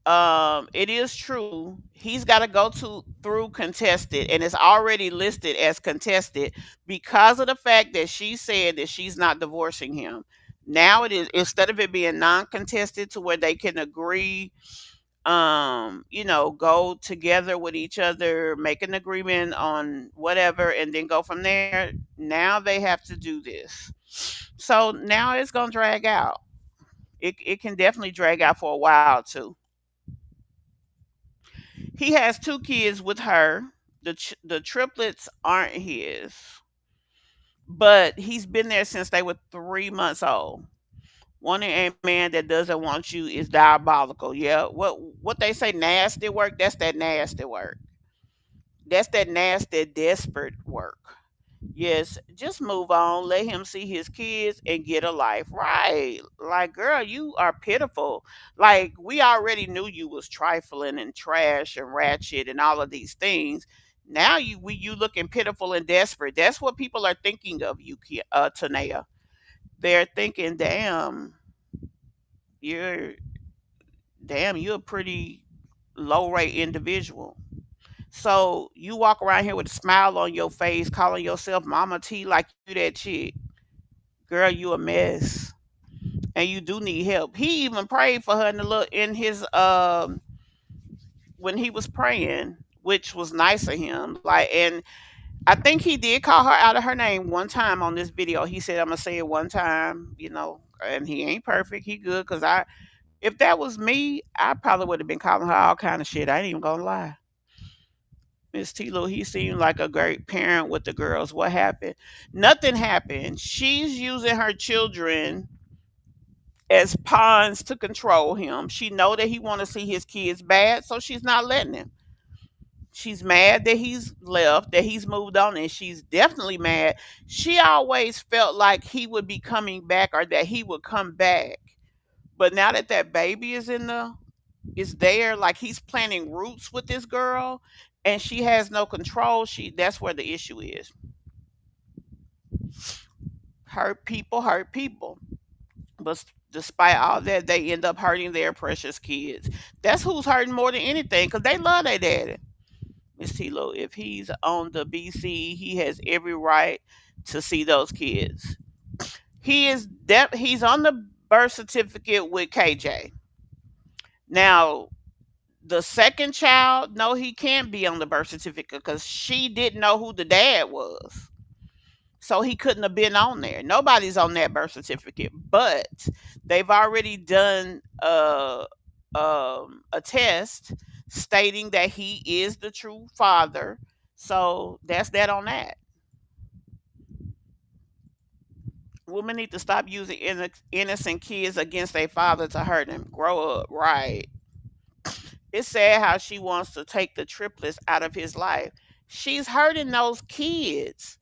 it is true he's got to go to through contested, and it's already listed as contested because of the fact that she said that she's not divorcing him. Now it is, instead of it being non-contested to where they can agree, go together with each other, make an agreement on whatever, and then go from there. Now they have to do this, so now it's gonna drag out. It can definitely drag out for a while too. He has 2 kids with her. The triplets aren't his, but he's been there since they were 3 months old. Wanting a man that doesn't want you is diabolical. Yeah, what they say nasty work, that's that nasty work. That's that nasty desperate work. Yes, just move on. Let him see his kids and get a life. Right. Like, girl, you are pitiful. Like, we already knew you was trifling and trash and ratchet and all of these things. Now you looking pitiful and desperate. That's what people are thinking of you, Tannea. They're thinking, you're you're a pretty low rate individual. So you walk around here with a smile on your face, calling yourself Mama T like you that chick. Girl, you a mess. And you do need help. He even prayed for her in the look in his when he was praying, which was nice of him. Like, and I think he did call her out of her name one time on this video. He said, I'm gonna say it one time, and he ain't perfect. He good. Cause if that was me, I probably would have been calling her all kind of shit. I ain't even gonna lie. Miss Tilo, he seemed like a great parent with the girls. What happened? Nothing happened. She's using her children as pawns to control him. She know that he want to see his kids bad, so she's not letting him. She's mad that he's left, that he's moved on, and she's definitely mad. She always felt like he would be coming back or that he would come back. But now that that baby is there, like he's planting roots with this girl and she has no control, that's where the issue is. Hurt people. But despite all that, they end up hurting their precious kids. That's who's hurting more than anything because they love their daddy. Miss Tilo, if he's on the BC, he has every right to see those kids. He's on the birth certificate with KJ. Now, the second child, no, he can't be on the birth certificate because she didn't know who the dad was. So he couldn't have been on there. Nobody's on that birth certificate, but they've already done attest, stating that he is the true father. So that's that on that. Women need to stop using innocent kids against their father to hurt them. Grow up, right? It's sad how she wants to take the triplets out of his life. She's hurting those kids.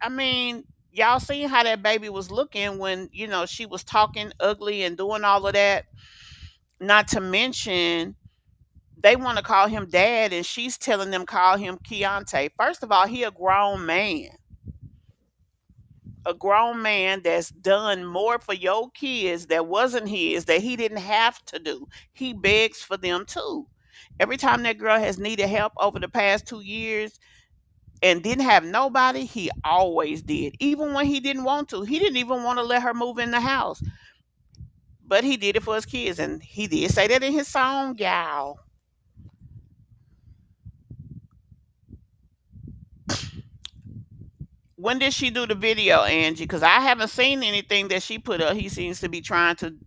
I mean, y'all seen how that baby was looking when, she was talking ugly and doing all of that. Not to mention, they want to call him dad, and she's telling them call him Keyontay. First of all, he a grown man. A grown man that's done more for your kids that wasn't his, that he didn't have to do. He begs for them too. Every time that girl has needed help over the past 2 years and didn't have nobody, he always did. Even when he didn't want to. He didn't even want to let her move in the house. But he did it for his kids. And he did say that in his song, y'all. When did she do the video, Angie? Because I haven't seen anything that she put up. He seems to be trying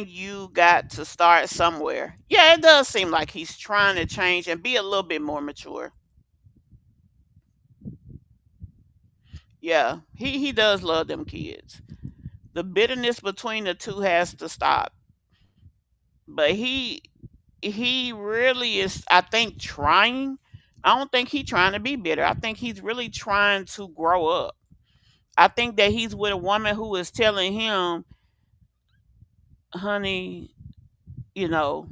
you got to start somewhere. Yeah, it does seem like he's trying to change and be a little bit more mature. Yeah, he does love them kids. The bitterness between the two has to stop. But he really is, I think, trying. I don't think he's trying to be bitter. I think he's really trying to grow up. I think that he's with a woman who is telling him, honey, you know,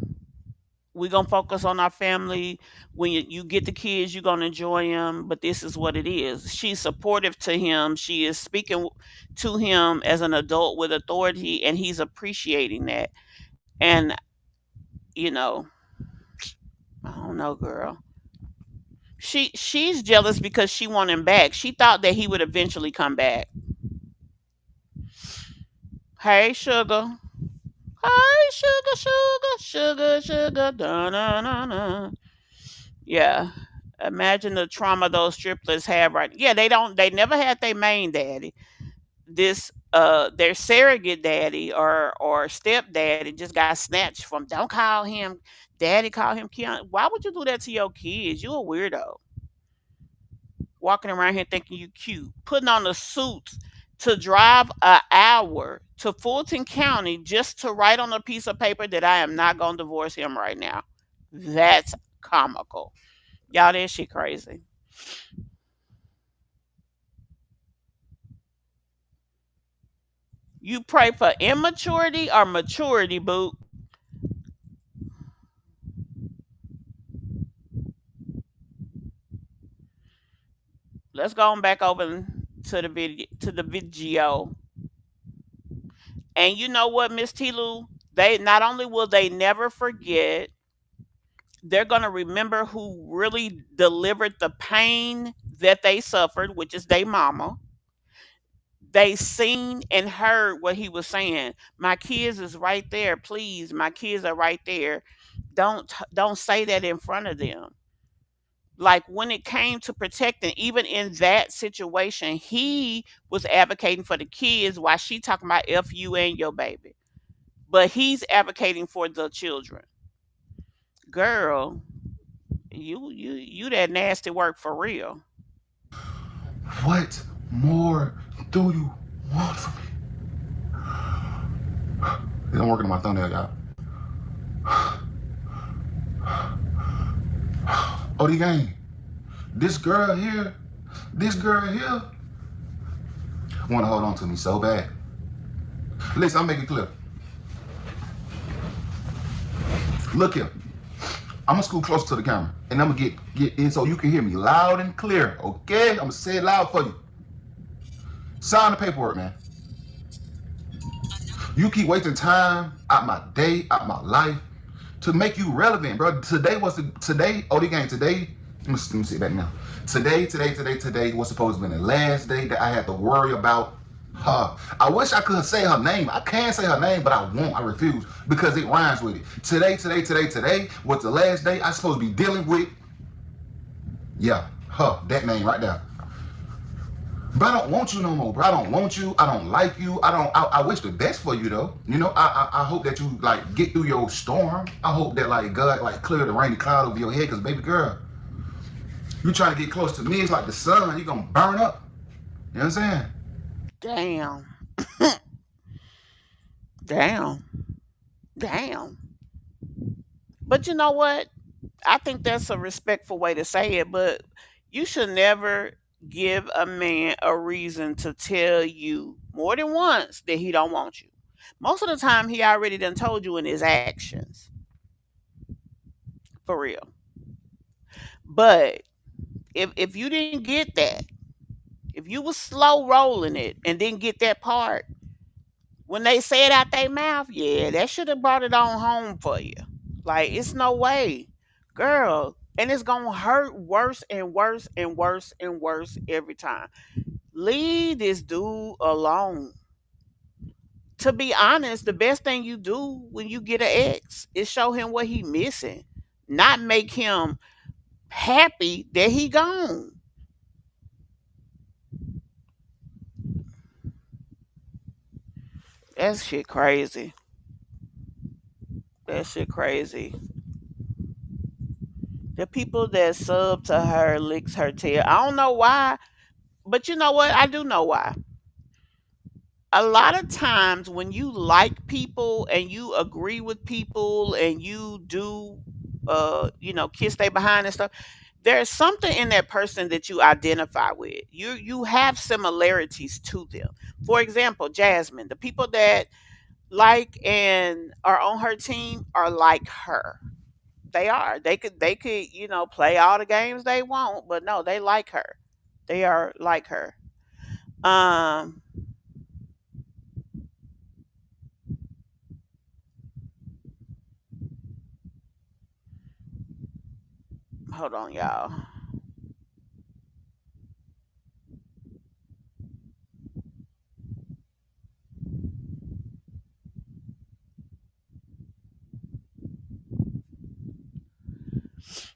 we're gonna focus on our family. When you get the kids, you're gonna enjoy them, but this is what it is. She's supportive to him. She is speaking to him as an adult with authority, and he's appreciating that. And you know, I don't know, girl. She's jealous because she want him back. She thought that he would eventually come back. Hey, sugar. Hey, sugar, sugar, sugar, sugar. Da, na, na, na. Yeah. Imagine the trauma those triplets have right. Yeah, they never had their main daddy. This their surrogate daddy or stepdaddy just got snatched from. Don't call him daddy, call him Keon. Why would you do that to your kids? You a weirdo. Walking around here thinking you cute. Putting on a suit to drive an hour to Fulton County just to write on a piece of paper that I am not gonna divorce him right now. That's comical. Y'all, that shit crazy. You pray for immaturity or maturity, boo. Let's go on back over to the video. And you know what, Miss Tilu? They not only will they never forget, they're gonna remember who really delivered the pain that they suffered, which is their mama. They seen and heard what he was saying. My kids is right there. Please, my kids are right there. Don't say that in front of them. Like when it came to protecting, even in that situation, he was advocating for the kids while she talking about F you and your baby. But he's advocating for the children. Girl, you that nasty work for real. What more do you want from me? I'm working on my thumbnail, y'all. Oh, the game. This girl here want to hold on to me so bad. Listen, I'll make it clear. Look here. I'm gonna scoot closer to the camera, and I'm gonna get in so you can hear me loud and clear. Okay? I'm gonna say it loud for you. Sign the paperwork, man. You keep wasting time out my day, out my life, to make you relevant, bro. Today, oh, the game, today, let me sit back now. Today was supposed to be the last day that I had to worry about her. I wish I could say her name. I can say her name, but I won't. I refuse because it rhymes with it. Today was the last day I supposed to be dealing with, yeah, her, that name right there. Bro, I don't want you no more, bro. I don't want you. I don't like you. I wish the best for you though. You know, I hope that you like get through your storm. I hope that like God like clear the rainy cloud over your head, cause baby girl, you trying to get close to me, it's like the sun, you gonna burn up. You know what I'm saying? Damn. Damn. Damn. But you know what? I think that's a respectful way to say it, but you should never give a man a reason to tell you more than once that he don't want you. Most of the time he already done told you in his actions. For real. But if you didn't get that, if you was slow rolling it and didn't get that part, when they say it out their mouth, yeah, that should have brought it on home for you. Like, it's no way. Girl. And it's gonna hurt worse and worse and worse and worse every time. Leave this dude alone. To be honest, the best thing you do when you get an ex is show him what he missing. Not make him happy that he gone. That shit crazy. That shit crazy. The people that sub to her licks her tail. I don't know why, but you know what? I do know why. A lot of times when you like people and you agree with people and you do kiss they behind and stuff, there's something in that person that you identify with. You have similarities to them. For example, Jasmine, the people that like and are on her team are like her. They are. They could, play all the games they want, but no, they like her. They are like her. Um, hold on, y'all.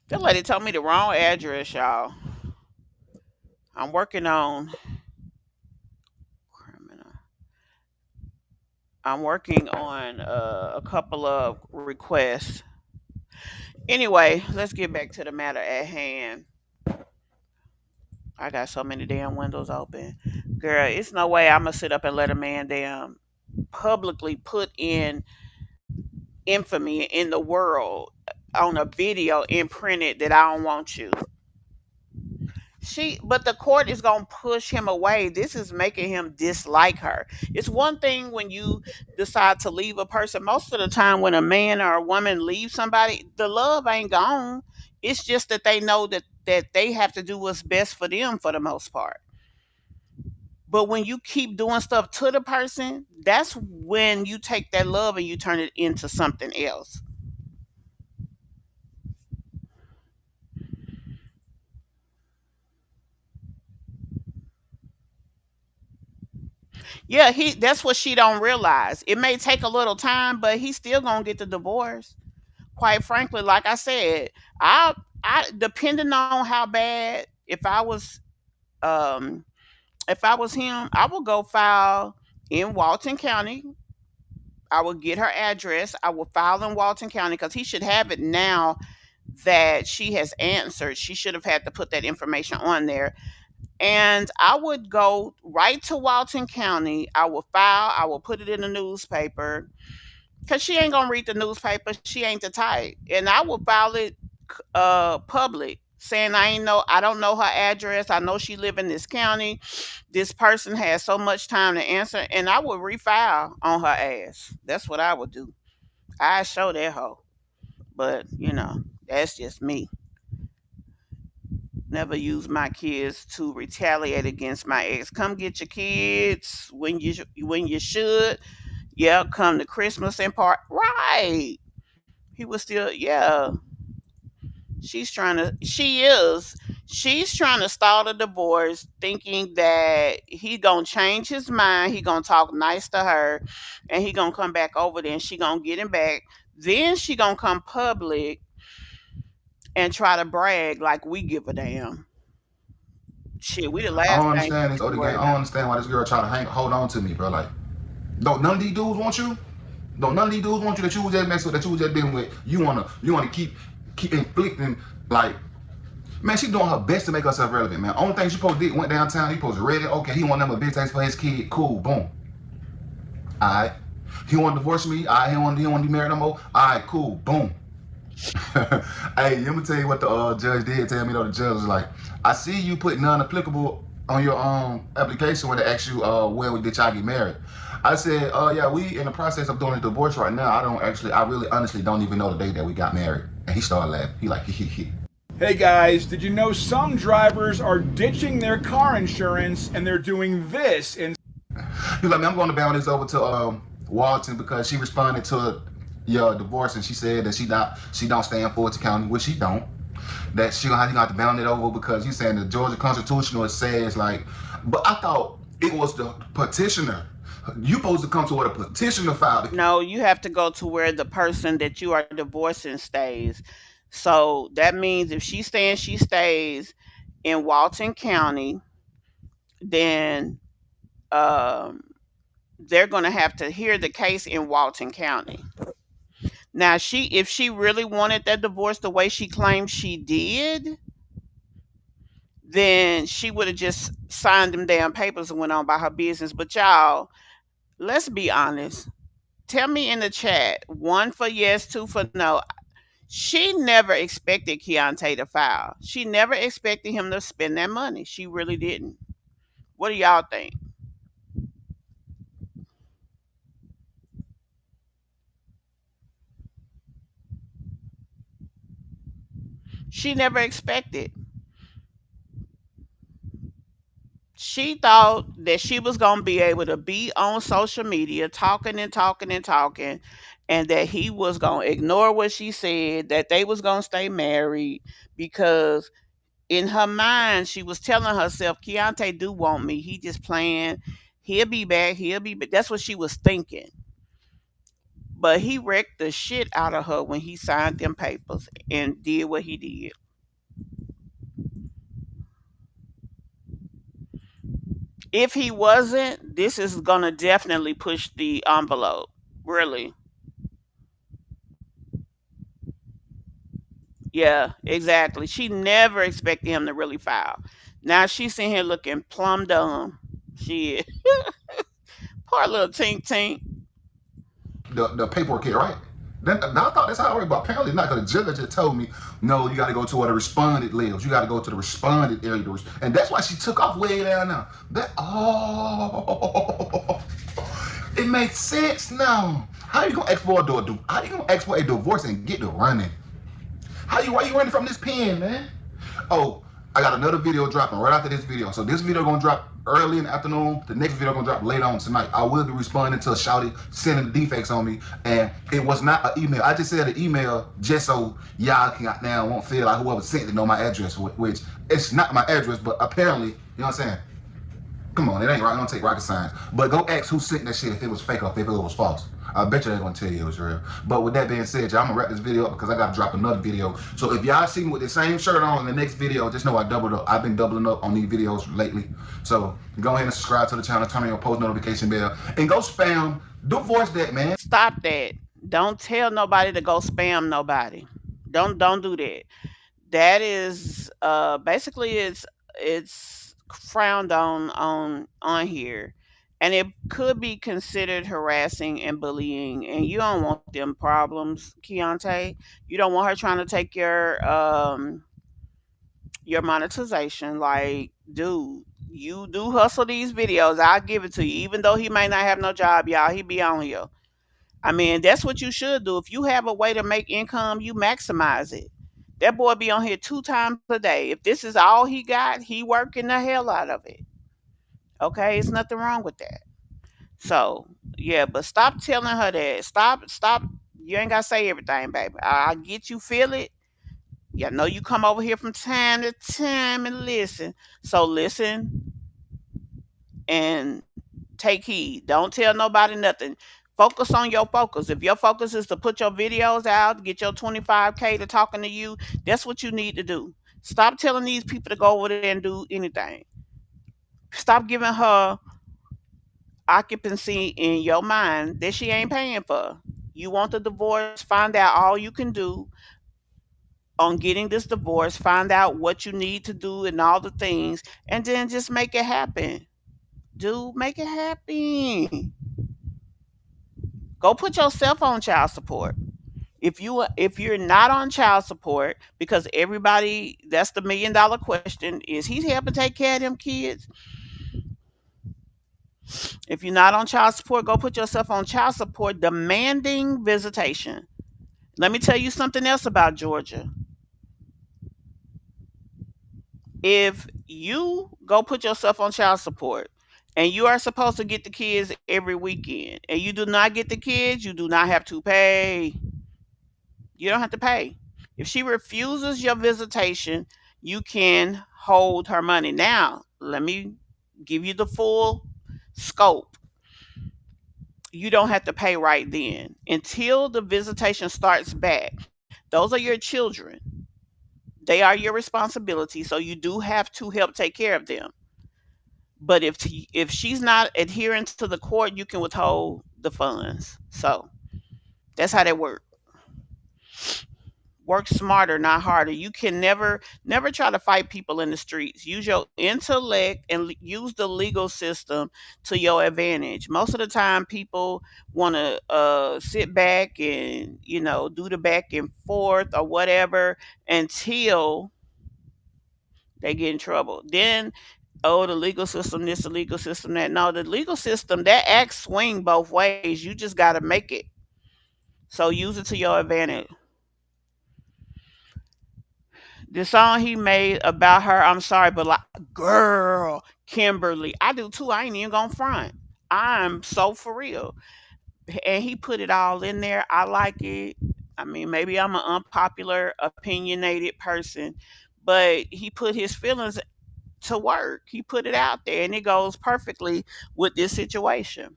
That lady told me the wrong address, y'all. I'm working on criminal. I'm working on a couple of requests. Anyway, let's get back to the matter at hand. I got so many damn windows open. Girl, it's no way I'm gonna sit up and let a man damn publicly put in infamy in the world on a video imprinted that I don't want you. But the court is gonna push him away. This is making him dislike her. It's one thing when you decide to leave a person. Most of the time, when a man or a woman leaves somebody, the love ain't gone. It's just that they know that they have to do what's best for them for the most part. But when you keep doing stuff to the person, that's when you take that love and you turn it into something else. Yeah, that's what she don't realize. It may take a little time, but he's still gonna get the divorce. Quite frankly, like I said, I I depending on how bad, um if I was him, I would go file in Walton County. I would get her address. I would file in Walton County because he should have it now that she has answered. She should have had to put that information on there. And I would go right to Walton County. I will file, I will put it in the newspaper because she ain't going to read the newspaper. She ain't the type. And I will file it public saying I don't know her address. I know she live in this county. This person has so much time to answer. And I would refile on her ass. That's what I would do. I show that hoe. But, that's just me. Never use my kids to retaliate against my ex. Come get your kids when you should. Yeah, come to Christmas and part. Right. He was still, yeah. She's trying to stall the divorce, thinking that he gonna change his mind. He gonna talk nice to her, and he gonna come back over there, and she gonna get him back. Then she gonna come public and try to brag like we give a damn. Shit, we the I last don't thing understand you this need to other game. worry I don't about. understand why this girl try to hold on to me, bro. Like, don't none of these dudes want you? Don't none of these dudes want you that you was just messing with, that you was just dealing with? You wanna keep inflicting, like, man, she doing her best to make herself relevant, man. Only thing she supposed to do, went downtown, he supposed to read it. Okay, he want them a big things for his kid. Cool, boom. Alright. He want to divorce me. Alright, he want to be married no more. Alright, cool, boom. Hey, let me tell you what the judge did tell me though. The judge was like, I see you put non-applicable on your application when they ask you when did y'all get married. I said, yeah, we in the process of doing a divorce right now. I really honestly don't even know the day that we got married. And he started laughing. He like, he. Hey guys, did you know some drivers are ditching their car insurance and they're doing this? And He's like, man, I'm going to bound this over to Walton because she responded to your divorce and she said that she don't stand for it to county, which she don't. That she gonna have to bound it over because he's saying the Georgia Constitutional says like, but I thought it was the petitioner. You supposed to come to what a petitioner filed. No, you have to go to where the person that you are divorcing stays. So that means if she stays in Walton County, then um, they're going to have to hear the case in Walton County. Now, if she really wanted that divorce the way she claims she did, then she would have just signed them damn papers and went on by her business. But y'all, let's be honest. Tell me in the chat, one for yes, two for no. She never expected Keyontay to file. She never expected him to spend that money. She really didn't. What do y'all think? She never expected. She thought that she was going to be able to be on social media talking and talking and talking, and that he was going to ignore what she said, that they was going to stay married, because in her mind she was telling herself, Keyontay do want me, he just playing, he'll be back, he'll be back. That's what she was thinking. But he wrecked the shit out of her when he signed them papers and did what he did. If he wasn't, this is gonna definitely push the envelope. Really. Yeah, exactly. She never expected him to really file. Now she's sitting here looking plumb dumb. She is. Poor little tink tink. The paperwork here, right? Then I thought that's how I worked, but apparently not, because the judge just told me, no, you got to go to where the respondent lives. You got to go to the respondent area. And that's why she took off way down now. It makes sense now. How you going to ask for a divorce and get to running? Why you running from this pen, man? Oh, I got another video dropping right after this video. So this video gonna drop early in the afternoon. The next video gonna drop later on tonight. I will be responding to a shouty sending defects on me, and it was not an email. I just said an email just so y'all can now won't feel like whoever sent it know my address, which it's not my address, but apparently, you know what I'm saying? Come on, it ain't right. Don't take rocket science. But go ask who sent that shit if it was fake or if it was false. I bet you they're gonna tell you it was real. But with that being said, y'all, I'm gonna wrap this video up because I gotta drop another video. So if y'all see me with the same shirt on in the next video, just know I doubled up. I've been doubling up on these videos lately. So go ahead and subscribe to the channel, turn on your post notification bell, and go spam. Divorce that, man. Stop that. Don't tell nobody to go spam nobody. Don't do that. That is basically it's frowned on here. And it could be considered harassing and bullying, and you don't want them problems, Keyontay. You don't want her trying to take your monetization. Like, dude, you do hustle these videos. I'll give it to you. Even though he may not have no job, y'all, he be on here. I mean, that's what you should do. If you have a way to make income, you maximize it. That boy be on here 2 times a day. If this is all he got, he working the hell out of it. Okay, it's nothing wrong with that. So yeah, but stop telling her that. Stop. You ain't gotta say everything, baby. I get you feel it. Yeah, I know you come over here from time to time and listen. So listen and take heed. Don't tell nobody nothing. Focus on your focus. If your focus is to put your videos out, get your 25K to talking to you, that's what you need to do. Stop telling these people to go over there and do anything. Stop giving her occupancy in your mind that she ain't paying for. You want the divorce, find out all you can do on getting this divorce, find out what you need to do and all the things, and then just make it happen. Dude, make it happen. Go put yourself on child support. If you're not on child support, because everybody, that's the $1 million question, is he helping take care of them kids? If you're not on child support, go put yourself on child support demanding visitation. Let me tell you something else about Georgia. If you go put yourself on child support and you are supposed to get the kids every weekend and you do not get the kids, you do not have to pay. You don't have to pay. If she refuses your visitation, you can hold her money. Now, let me give you the full scope. You don't have to pay right then until the visitation starts back. Those are your children. They are your responsibility, so you do have to help take care of them. But if she's not adhering to the court, you can withhold the funds. So that's how that works. Work smarter, not harder. You can never try to fight people in the streets. Use your intellect and use the legal system to your advantage. Most of the time people want to sit back and do the back and forth or whatever until they get in trouble. Then, oh, the legal system this, the legal system that. No, the legal system, that axe swing both ways. You just got to make it. So use it to your advantage. The song he made about her, I'm sorry, but like, girl, Kimberly, I do too. I ain't even gonna front. I'm so for real. And he put it all in there. I like it. I mean, maybe I'm an unpopular, opinionated person, but he put his feelings to work. He put it out there, and it goes perfectly with this situation.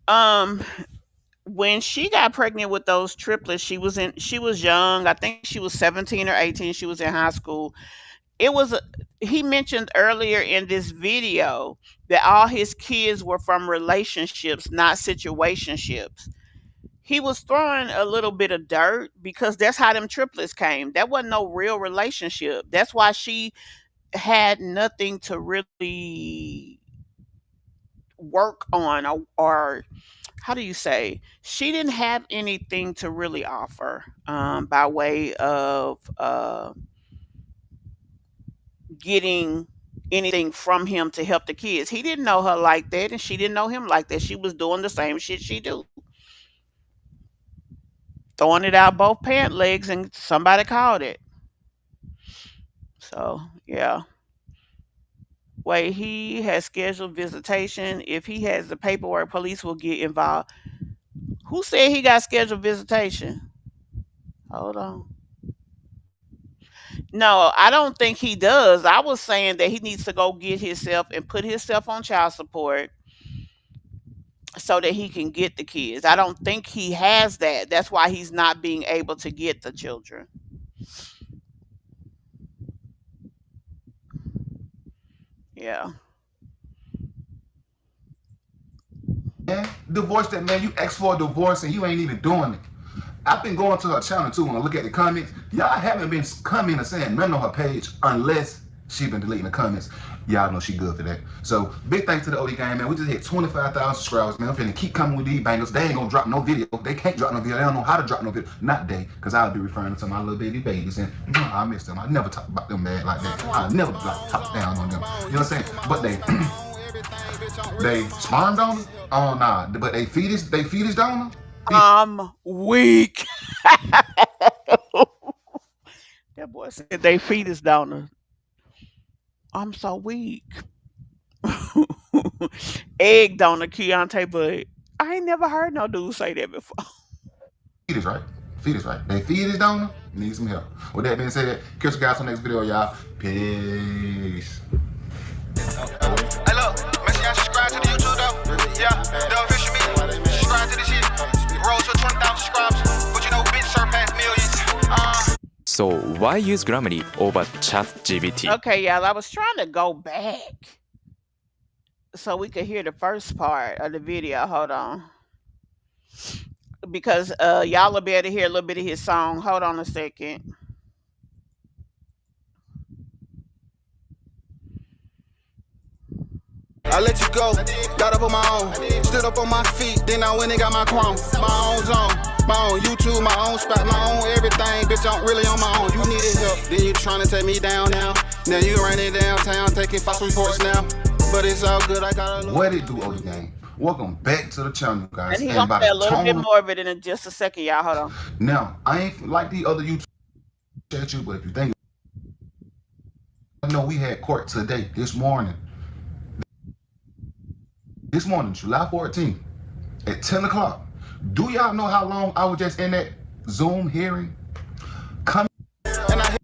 Um, when she got pregnant with those triplets, she was young. I think she was 17 or 18. She was in high school. It was he mentioned earlier in this video that all his kids were from relationships, not situationships. He was throwing a little bit of dirt because that's how them triplets came. That wasn't no real relationship. That's why she had nothing to really work on, or how do you say, she didn't have anything to really offer by way of getting anything from him to help the kids. He didn't know her like that, and she didn't know him like that. She was doing the same shit she do, throwing it out both pant legs, and somebody called it. So yeah. Wait, he has scheduled visitation. If he has the paperwork, police will get involved. Who said he got scheduled visitation? Hold on. No, I don't think he does. I was saying that he needs to go get himself and put himself on child support so that he can get the kids. I don't think he has that. That's why he's not being able to get the children. Yeah. Man, divorce that man. You asked for a divorce and you ain't even doing it. I've been going to her channel too when I look at the comments. Y'all haven't been coming and saying nothing on her page unless she been deleting the comments. Y'all know she good for that. So big thanks to the OD gang, man. We just hit 25,000 subscribers, man. I'm finna keep coming with these bangers. They ain't gonna drop no video. They can't drop no video. They don't know how to drop no video. Not they, because I'll be referring to my little babies and I miss them. I never talk about them bad like that. I never like talk down on them. You know what I'm saying? But they sperm donor? Oh nah. But they fetus donor? I'm weak. That boy said they fetus donor. I'm so weak. Egg donor, Keyontay, but I ain't never heard no dude say that before. Fetus, right? Fetus, right? They fetus donor? Need some help. With that being said, catch you guys on the next video, y'all. Peace. Hey look, make sure y'all subscribe to the YouTube though. Yeah, the official me. Subscribe to this shit. Roll to 20,000 subscribers. But you know, bitch surpass millions. So why use Grammarly over ChatGPT? Okay, y'all, I was trying to go back so we could hear the first part of the video. Hold on. Because y'all will be able to hear a little bit of his song. Hold on a second. I let you go, got up on my own, stood up on my feet, then I went and got my chrome. My own zone, my own YouTube, my own spot, my own everything, bitch, I'm really on my own. You needed help, then you trying to take me down now. Now you running downtown, taking false reports now. But it's all good, I got a What it do, OG gang? Welcome back to the channel, guys. And he gonna play a little bit more of it in just a second, y'all. Hold on. Now, I ain't like the other YouTube at you, but if you think, I know we had court today, this morning, July 14th, at 10 o'clock. Do y'all know how long I was just in that Zoom hearing? and I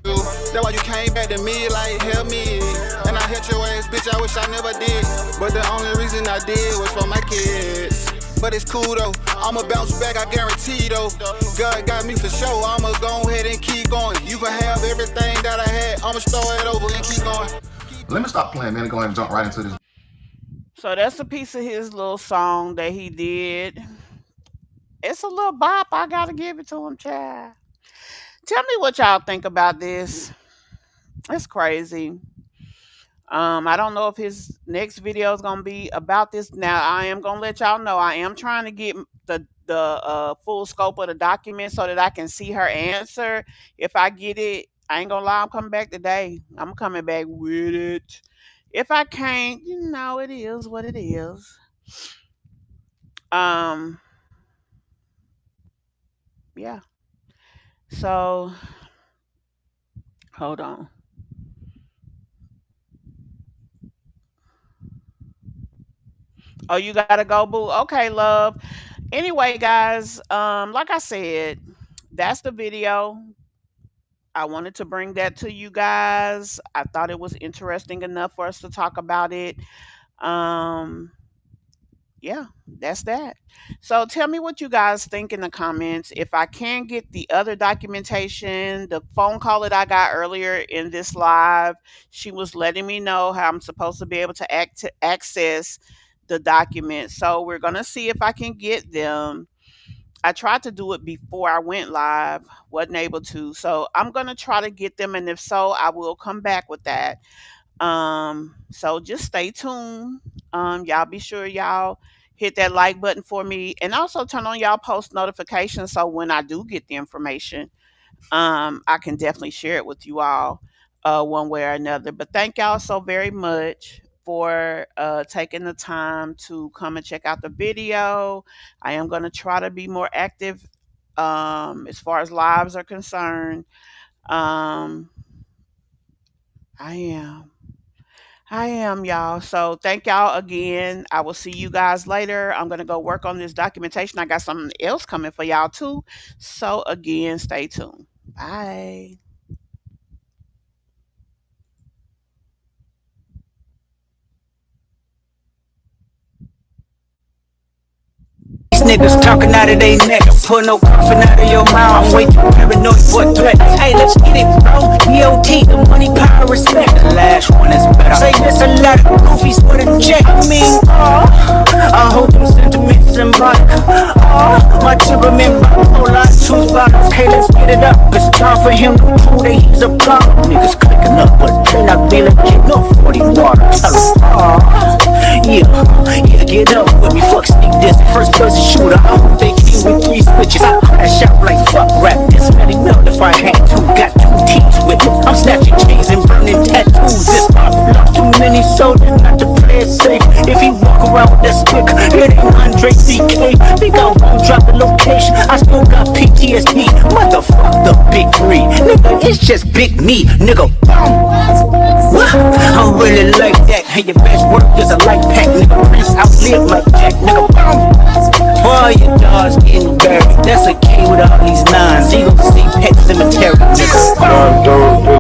you. That's why you came back to me like help me. And I hit your ass, bitch, I wish I never did. But the only reason I did was for my kids. But it's cool though, I'ma bounce back, I guarantee though. God got me for sure, I'ma go ahead and keep going. You can have everything that I had, I'ma start it over and keep going. Let me stop playing, man, and go ahead and jump right into this. So that's a piece of his little song that he did. It's a little bop. I gotta give it to him, child. Tell me what y'all think about this. It's crazy. I don't know if his next video is gonna be about this. Now I am gonna let y'all know I am trying to get the full scope of the document so that I can see her answer. If I get it, I ain't gonna lie, I'm coming back today. I'm coming back with it. If I can't, you know, it is what it is. Yeah. So hold on. Oh, you gotta go, boo. Okay, love. Anyway, guys, like I said, that's the video. I wanted to bring that to you guys. I thought it was interesting enough for us to talk about it. Yeah, that's that. So tell me what you guys think in the comments. If I can get the other documentation, the phone call that I got earlier in this live, she was letting me know how I'm supposed to be able to access the documents. So we're going to see if I can get them. I tried to do it before I went live, wasn't able to. So I'm going to try to get them. And if so, I will come back with that. So just stay tuned. Y'all be sure y'all hit that like button for me, and also turn on y'all post notifications so when I do get the information, I can definitely share it with you all one way or another. But thank y'all so very much for taking the time to come and check out the video. I am going to try to be more active as far as lives are concerned. I am, y'all. So thank y'all again. I will see you guys later. I'm going to go work on this documentation. I got something else coming for y'all too. So again, stay tuned. Bye. These niggas talking out of their neck, pull no coffin out of your mouth. I'm way too paranoid for a threat. Hey, let's get it, bro. BOT, the money, power, respect. The last one is better. Say this a lot of goofies for the check. I mean, I hope them sentiments symbolic. My temperament bipolar, two bottles. Hey, let's get it up. It's time for him to prove that he's a problem. Niggas clicking up, but they not be legit. No 40 water. Tell them, yeah, get up with me. Fuck sneak this. First person shooter. I hope they came with 3 switches. I crash out like fuck rap. This many melt if I had to. Got 2 teams with me. I'm snatching chains and burning tattoos. This pop lost too many soldiers not to play it safe. If he walk around with that stick, it ain't Andre CK. Think I won't drop the location. I still got PTSD. Motherfuck the big 3. Nigga, it's just big me. Nigga, I'm really like that. Hey, your best work is a light pack. Nigga, Prince outlive like Jack. Nigga, boy, your dog's getting buried. That's a K with all these 9s. Eagle